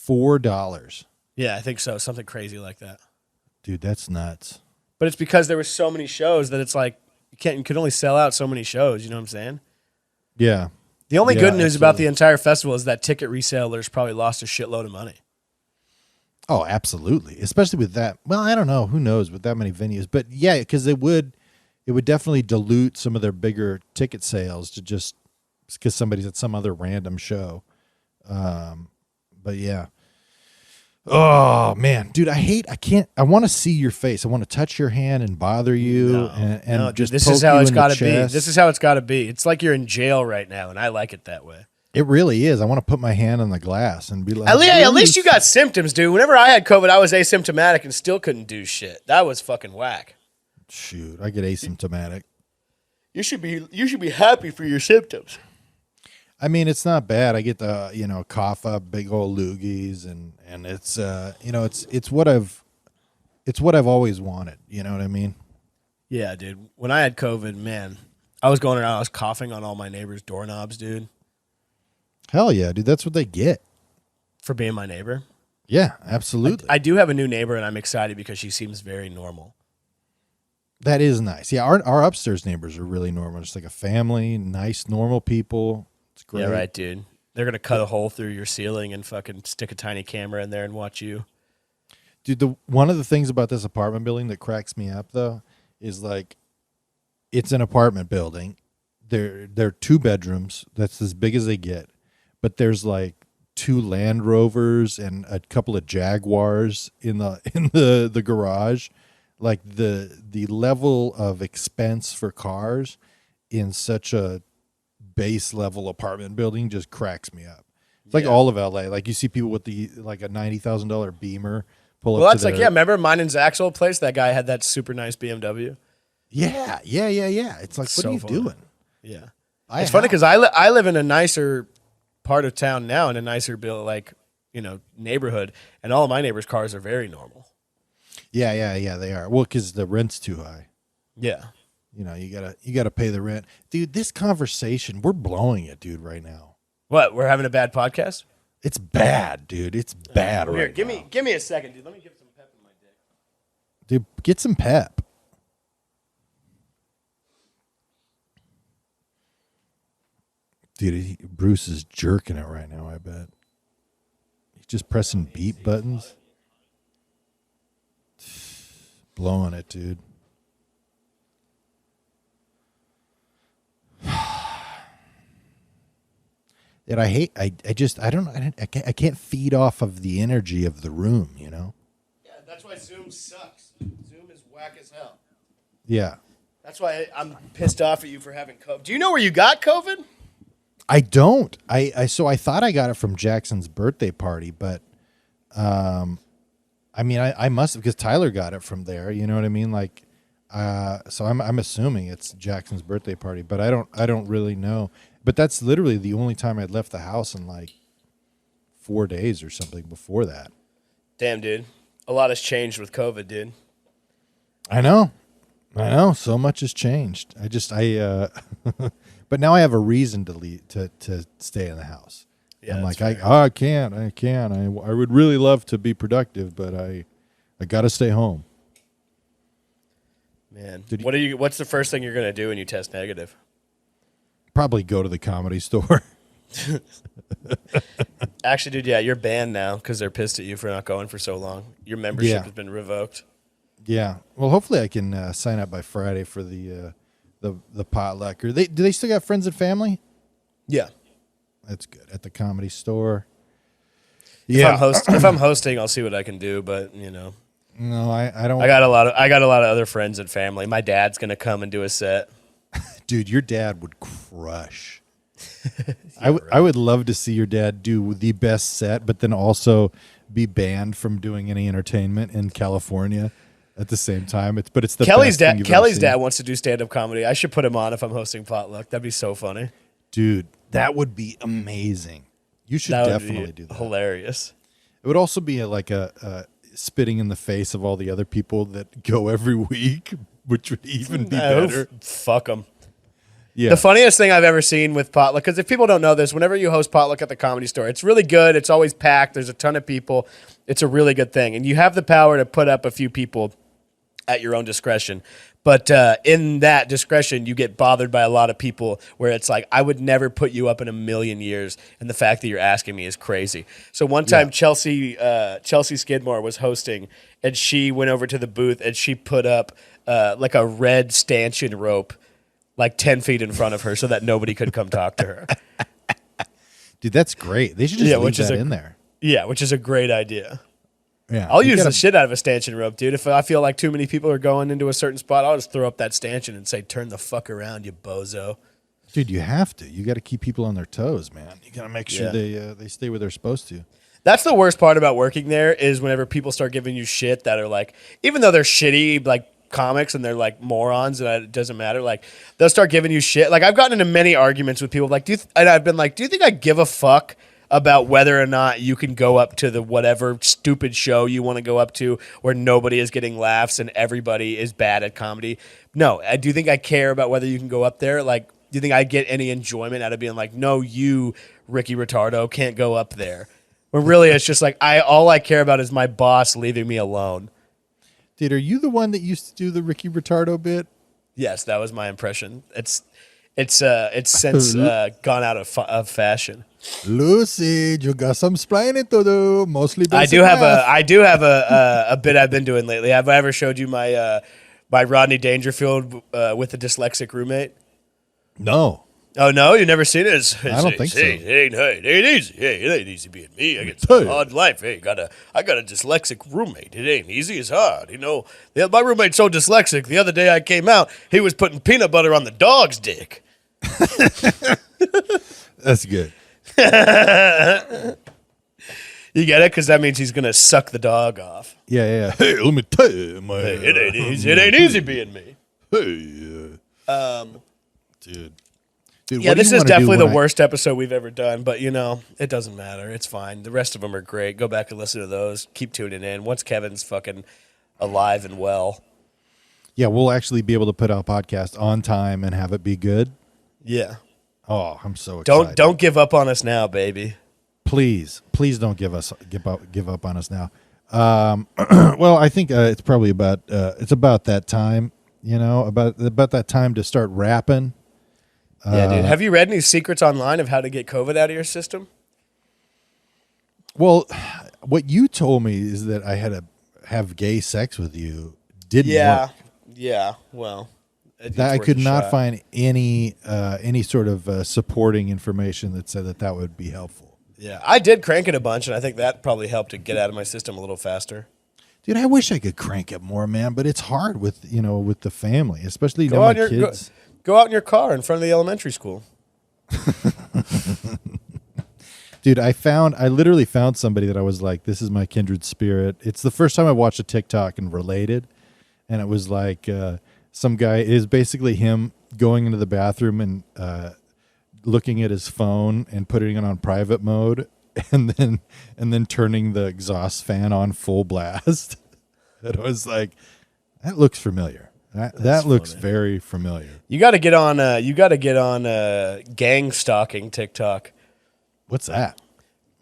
$4. Yeah, I think so. Something crazy like that. Dude, that's nuts. But it's because there were so many shows that it's like you could only sell out so many shows. You know what I'm saying? Yeah. The only good news about the absolutely. entire festival is that ticket resellers probably lost a shitload of money. Oh, absolutely. Especially with that. Well, I don't know. Who knows with that many venues? But yeah, because it would definitely dilute some of their bigger ticket sales to just because somebody's at some other random show. But yeah. Oh man, dude, I want to see your face. I want to touch your hand and bother you and just this poke is how you it's in the got to be. chest. This is how it's got to be. It's like you're in jail right now, and I like it that way. It really is. I want to put my hand on the glass and be like, At least you got symptoms, dude. Whenever I had COVID, I was asymptomatic and still couldn't do shit. That was fucking whack. Shoot, I get asymptomatic. You should be happy for your symptoms. I mean, it's not bad. I get the cough up, big old loogies, and it's it's what I've always wanted. You know what I mean? Yeah, dude. When I had COVID, man, I was going around. I was coughing on all my neighbors' doorknobs, dude. Hell yeah, dude. That's what they get for being my neighbor. Yeah, absolutely. I do have a new neighbor, and I'm excited because she seems very normal. That is nice. Yeah, our upstairs neighbors are really normal. Just like a family, nice, normal people. It's great. Yeah, right, dude. They're gonna cut a hole through your ceiling and fucking stick a tiny camera in there and watch you. Dude, one of the things about this apartment building that cracks me up though is like it's an apartment building. They're 2 bedrooms. That's as big as they get. But there's like 2 Land Rovers and a couple of Jaguars in the garage. Like the level of expense for cars in such a base level apartment building just cracks me up. It's like all of LA. Like you see people with a $90,000 Beamer pull up. Well, that's like remember mine and Zach's old place? That guy had that super nice BMW. Yeah. It's like, what are you doing? Yeah, it's funny because I live in a nicer part of town now in a nicer build neighborhood, and all of my neighbors' cars are very normal. Yeah, they are. Well, because the rent's too high. Yeah. You gotta pay the rent. Dude, this conversation, we're blowing it, dude, right now. What? We're having a bad podcast? It's bad, dude. It's bad Here, right now. give me a second, dude. Let me get some pep in my dick. Dude, get some pep. Dude, Bruce is jerking it right now, I bet. He's just pressing beat buttons. Blowing it, dude. That I hate. I can't feed off of the energy of the room, you know? Yeah, that's why Zoom sucks. Zoom is whack as hell. Yeah. That's why I'm pissed off at you for having COVID. Do you know where you got COVID? I don't. I thought I got it from Jackson's birthday party, but I mean I must have because Tyler got it from there, you know what I mean? Like So I'm assuming it's Jackson's birthday party, but I don't really know. But that's literally the only time I'd left the house in like 4 days or something before that. Damn, dude. A lot has changed with COVID, dude. I know. So much has changed. But now I have a reason to leave, to stay in the house. Yeah, I'm like, fair. I can't. I would really love to be productive, but I got to stay home. Man, what's the first thing you're gonna do when you test negative? Probably go to the Comedy Store. Actually, dude, yeah, you're banned now because they're pissed at you for not going for so long. Your membership Yeah. has been revoked. Yeah. Well, hopefully I can sign up by Friday for the potluck. Do they still got friends and family? Yeah. That's good. At the Comedy Store. If I'm hosting, I'll see what I can do. But No, I don't. I got a lot of other friends and family. My dad's gonna come and do a set. Dude, your dad would crush. I would love to see your dad do the best set, but then also be banned from doing any entertainment in California at the same time. It's the Kelly's best thing dad. you've Kelly's ever dad seen. wants to do stand-up comedy. I should put him on if I'm hosting potluck. That'd be so funny. Dude, that would be amazing. You should That would definitely be do that. hilarious. It would also be like a spitting in the face of all the other people that go every week, which would even be better. Fuck them. Yeah. The funniest thing I've ever seen with potluck, because if people don't know this, whenever you host potluck at the Comedy Store, it's really good. It's always packed. There's a ton of people. It's a really good thing. And you have the power to put up a few people at your own discretion. But in that discretion, you get bothered by a lot of people where it's like, I would never put you up in a million years. And the fact that you're asking me is crazy. So one time, Chelsea Skidmore was hosting, and she went over to the booth and she put up like a red stanchion rope like 10 feet in front of her so that nobody could come talk to her. Dude, that's great. They should just leave that in there. Yeah, which is a great idea. Yeah. I'll You use gotta- the shit out of a stanchion rope, dude. If I feel like too many people are going into a certain spot, I'll just throw up that stanchion and say, turn the fuck around, you bozo. Dude, you have to. You got to keep people on their toes, man. You got to make sure they stay where they're supposed to. That's the worst part about working there is whenever people start giving you shit that are like, even though they're shitty, like comics and they're like morons and it doesn't matter, like they'll start giving you shit. Like I've gotten into many arguments with people like, and I've been like, do you think I give a fuck about whether or not you can go up to the whatever stupid show you want to go up to where nobody is getting laughs and everybody is bad at comedy? No. I do think I care about whether you can go up there. Like, do you think I get any enjoyment out of being like, no, you, Ricky Retardo, can't go up there? When really it's just like, all I care about is my boss leaving me alone. Dude, are you the one that used to do the Ricky Retardo bit? Yes, that was my impression. It's since gone out of fashion. Lucy, you got some splaining to do. Mostly. I do have a bit I've been doing lately. Have I ever showed you my Rodney Dangerfield with a dyslexic roommate? No. Oh no, you never seen it? I don't think so. It ain't easy. Hey, it ain't easy being me. I get a hard life. Hey, I got a dyslexic roommate. It ain't easy. It's hard. My roommate's so dyslexic. The other day I came out, he was putting peanut butter on the dog's dick. That's good. You get it? Because that means he's going to suck the dog off. Yeah. Hey, let me tell you, man. Hey, it ain't easy. It ain't easy being me. Hey, dude. Yeah, what do this you is wanna do definitely the when worst episode we've ever done, but it doesn't matter. It's fine. The rest of them are great. Go back and listen to those. Keep tuning in. Once Kevin's fucking alive and well. Yeah, we'll actually be able to put out a podcast on time and have it be good. Yeah. Oh, I'm so excited. Don't give up on us now, baby. Please don't give up on us now. Well, I think it's probably about that time. About that time to start rapping. Yeah, dude. Have you read any secrets online of how to get COVID out of your system? Well, what you told me is that I had to have gay sex with you. Didn't work. Yeah. Well, it's I worth could a not shot. find any sort of supporting information that said that would be helpful. Yeah, I did crank it a bunch, and I think that probably helped to get out of my system a little faster. Dude, I wish I could crank it more, man, but it's hard with the family, especially Go my on kids. Go out in your car in front of the elementary school. Dude, I literally found somebody that I was like, this is my kindred spirit. It's the first time I watched a TikTok and related. And it was like some guy. It is basically him going into the bathroom and looking at his phone and putting it on private mode, and then turning the exhaust fan on full blast. And I was like, that looks familiar. That looks very familiar. You got to get on. Gang stalking TikTok. What's that?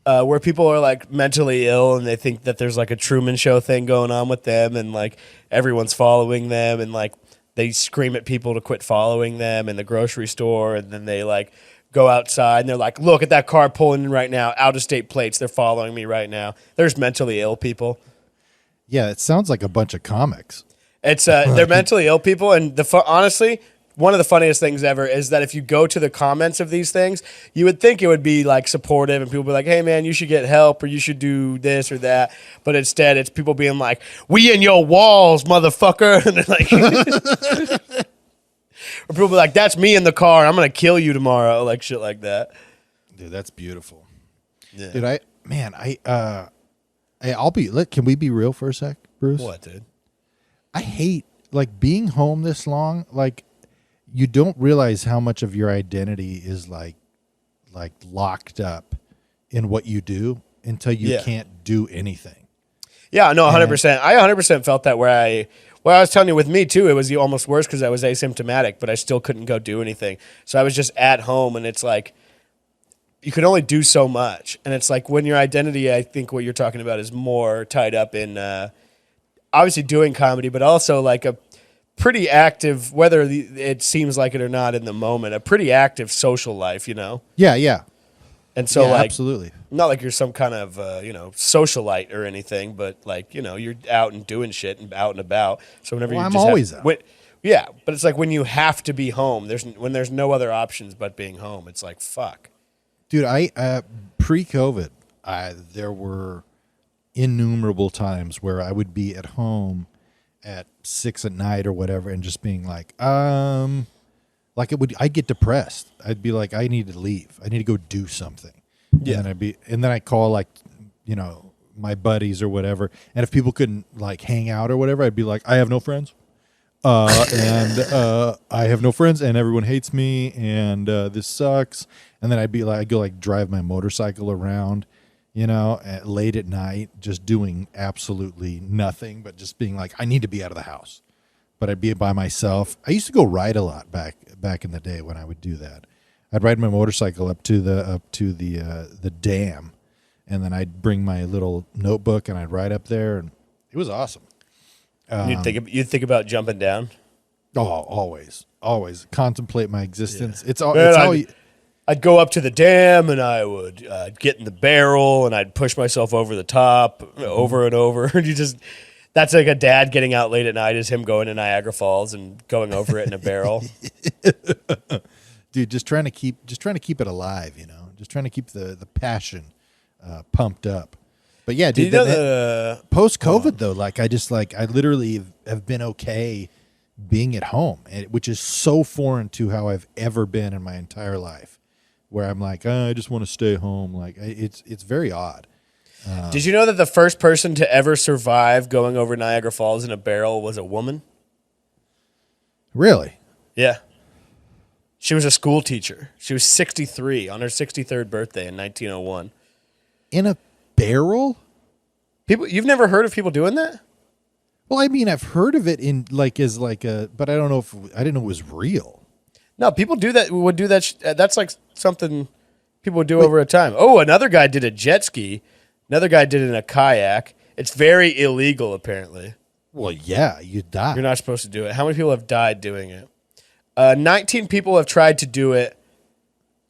Where people are like mentally ill and they think that there's like a Truman Show thing going on with them, and like everyone's following them, and like they scream at people to quit following them in the grocery store, and then they like go outside and they're like, look at that car pulling in right now, out of state plates, they're following me right now. There's mentally ill people. Yeah, it sounds like a bunch of comics. It's they're mentally ill people, and honestly, one of the funniest things ever is that if you go to the comments of these things, you would think it would be like supportive and people be like, hey man, you should get help or you should do this or that. But instead it's people being like, we in your walls, motherfucker. And like, or people be like, that's me in the car. I'm going to kill you tomorrow. Like shit like that. Dude, that's beautiful. Yeah. Dude, can we be real for a sec, Bruce? What, dude? I hate like being home this long. Like, you don't realize how much of your identity is like locked up in what you do until you can't do anything. Yeah, no, 100%. I 100% felt that where I was telling you with me too, it was almost worse because I was asymptomatic, but I still couldn't go do anything. So I was just at home, and it's like you could only do so much. And it's like when your identity, I think what you're talking about is more tied up in obviously doing comedy, but also like a pretty active, whether it seems like it or not in the moment, a pretty active social life, you know? Yeah. And so, like, absolutely. Not like you're some kind of, socialite or anything, but like, you're out and doing shit and out and about. So whenever I'm always out. Yeah, but it's like when you have to be home, when there's no other options but being home, it's like, fuck. Dude, pre-COVID, there were innumerable times where I would be at home at 6 at night or whatever, and just being like, I'd get depressed. I'd be like, I need to leave. I need to go do something. Yeah. And then I call like, my buddies or whatever. And if people couldn't like hang out or whatever, I'd be like, I have no friends. I have no friends and everyone hates me and this sucks. And then I'd go like drive my motorcycle around, late at night, just doing absolutely nothing, but just being like, I need to be out of the house. But I'd be by myself. I used to go ride a lot back in the day when I would do that. I'd ride my motorcycle up to the dam, and then I'd bring my little notebook and I'd ride up there, and it was awesome. You'd think about jumping down? Oh, always contemplate my existence. Yeah. I'd go up to the dam and I would get in the barrel and I'd push myself over the top over and over. That's like a dad getting out late at night, is him going to Niagara Falls and going over it in a barrel. Dude, just trying to keep it alive, just trying to keep the passion pumped up. But yeah, dude, post-COVID though, like I literally have been okay being at home, which is so foreign to how I've ever been in my entire life, where I'm like, I just want to stay home. Like it's very odd. Did you know that the first person to ever survive going over Niagara Falls in a barrel was a woman? Really? Yeah. She was a school teacher. She was 63 on her 63rd birthday in 1901. In a barrel? You've never heard of people doing that? Well, I mean, I've heard of it but I don't know I didn't know it was real. No, people do that. Would do that. That's like something people would do over a time. Oh, another guy did a jet ski. Another guy did it in a kayak. It's very illegal, apparently. Well, yeah, you die. You're not supposed to do it. How many people have died doing it? 19 people have tried to do it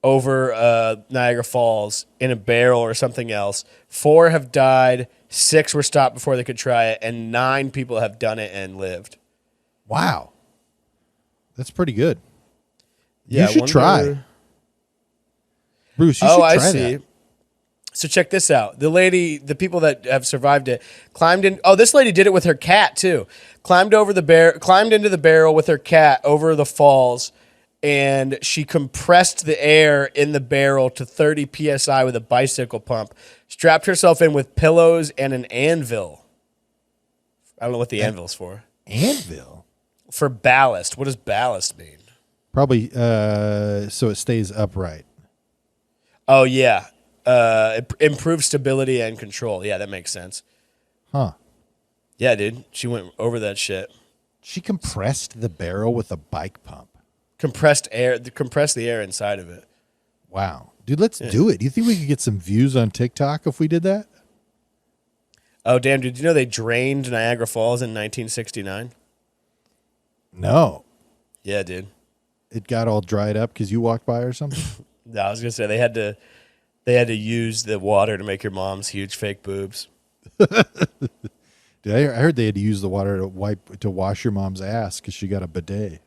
over Niagara Falls in a barrel or something else. 4 have died. 6 were stopped before they could try it. And 9 people have done it and lived. Wow. That's pretty good. Yeah, you should try. Bruce, you should try that. I see. So check this out. The people that have survived it climbed in. Oh, this lady did it with her cat too. Climbed into the barrel with her cat over the falls, and she compressed the air in the barrel to 30 psi with a bicycle pump. Strapped herself in with pillows and an anvil. I don't know what the anvil's for. Anvil? For ballast. What does ballast mean? Probably so it stays upright. Oh, yeah. Improve stability and control. Yeah, that makes sense. Huh. Yeah, dude. She went over that shit. She compressed the barrel with a bike pump. Compress the air inside of it. Wow. Dude, let's do it. Do you think we could get some views on TikTok if we did that? Oh, damn. Did you know they drained Niagara Falls in 1969? No. Yeah, dude. It got all dried up because you walked by or something? No, I was going to say they had to use the water to make your mom's huge fake boobs. Dude, I heard they had to use the water to wash your mom's ass because she got a bidet.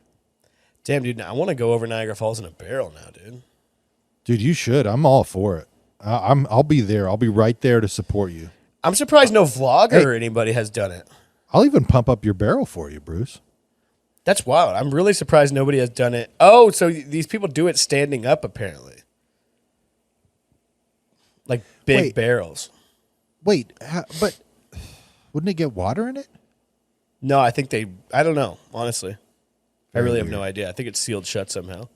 Damn, dude. I want to go over Niagara Falls in a barrel now, dude. Dude, you should. I'm all for it. I'll be there. I'll be right there to support you. I'm surprised no vlogger or anybody has done it. I'll even pump up your barrel for you, Bruce. That's wild. I'm really surprised nobody has done it. Oh, so these people do it standing up, apparently. Like big barrels. Wait, but wouldn't it get water in it? No, I don't know, honestly. I really have weird. no idea. I think it's sealed shut somehow.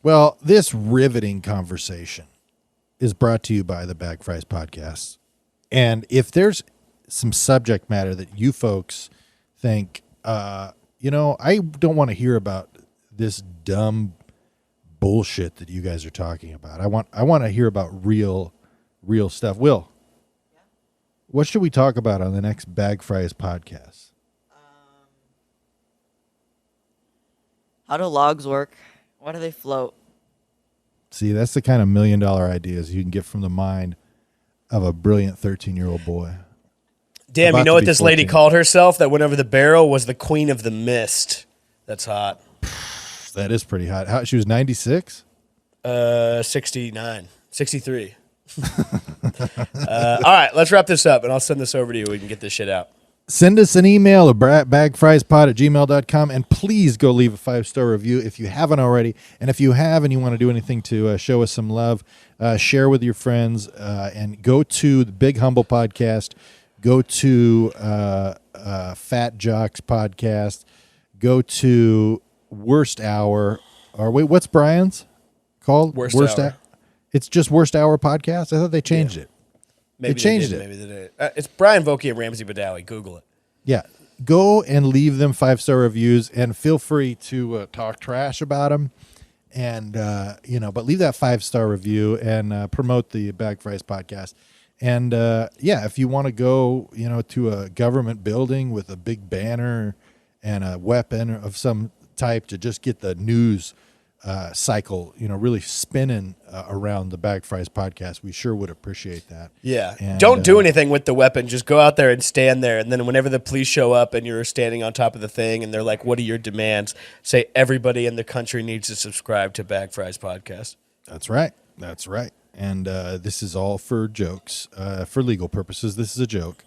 Well, this riveting conversation is brought to you by the Bag Fries Podcast. And if there's some subject matter that you folks think, I don't want to hear about this dumb bullshit that you guys are talking about. I want to hear about real stuff. Will, what should we talk about on the next Bag Fries Podcast? How do logs work? Why do they float? See, that's the kind of $1 million ideas you can get from the mind of a brilliant 13-year-old boy. Damn, About you know to what be this lady 14. called herself that went over the barrel was the Queen of the Mist. That's hot. That is pretty hot. She was 96? 69. 63. All right, let's wrap this up, and I'll send this over to you. We can get this shit out. Send us an email at bagfriespod@gmail.com, and please go leave a 5-star review if you haven't already. And if you have and you want to do anything to show us some love, share with your friends, and go to the Big Humble Podcast, go to Fat Jocks Podcast, go to Worst Hour, or wait, what's Brian's called? Worst Hour. It's just Worst Hour Podcast? I thought they changed it. Maybe they changed did, it. Maybe they did. It's Brian Vokey and Ramsey Badawi. Google it. Yeah. Go and leave them 5-star reviews, and feel free to talk trash about them. And, but leave that 5-star review and promote the Bag Fries Podcast. And, if you want to go, to a government building with a big banner and a weapon of some type to just get the news cycle, really spinning around the Bag Fries Podcast, we sure would appreciate that. Yeah. And, Don't do anything with the weapon. Just go out there and stand there. And then whenever the police show up and you're standing on top of the thing and they're like, what are your demands? Say everybody in the country needs to subscribe to Bag Fries Podcast. That's right. That's right. And this is all for jokes. For legal purposes, this is a joke.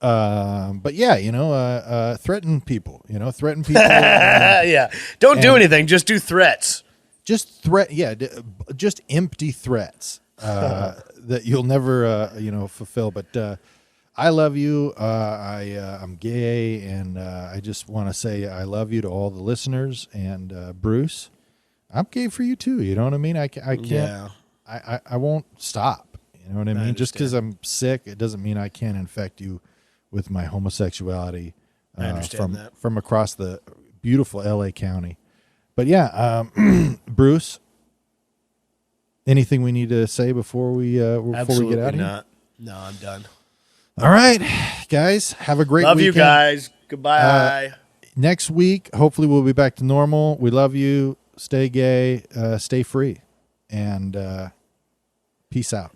But yeah, threaten people. Threaten people. Yeah. Don't do anything. Just do threats. Just just empty threats that you'll never, fulfill. But I love you. I'm gay, and I just want to say I love you to all the listeners. And Bruce, I'm gay for you too. You know what I mean? I can't. Yeah. I won't stop. You know what I mean? Just because understand. I'm sick, it doesn't mean I can't infect you with my homosexuality. I understand that. From across the beautiful LA County. But yeah, Bruce, anything we need to say before we get out of Absolutely here? not. No, I'm done. All right, guys, have a great Love weekend. you guys. Goodbye. Next week, hopefully we'll be back to normal. We love you. Stay gay, stay free, and peace out.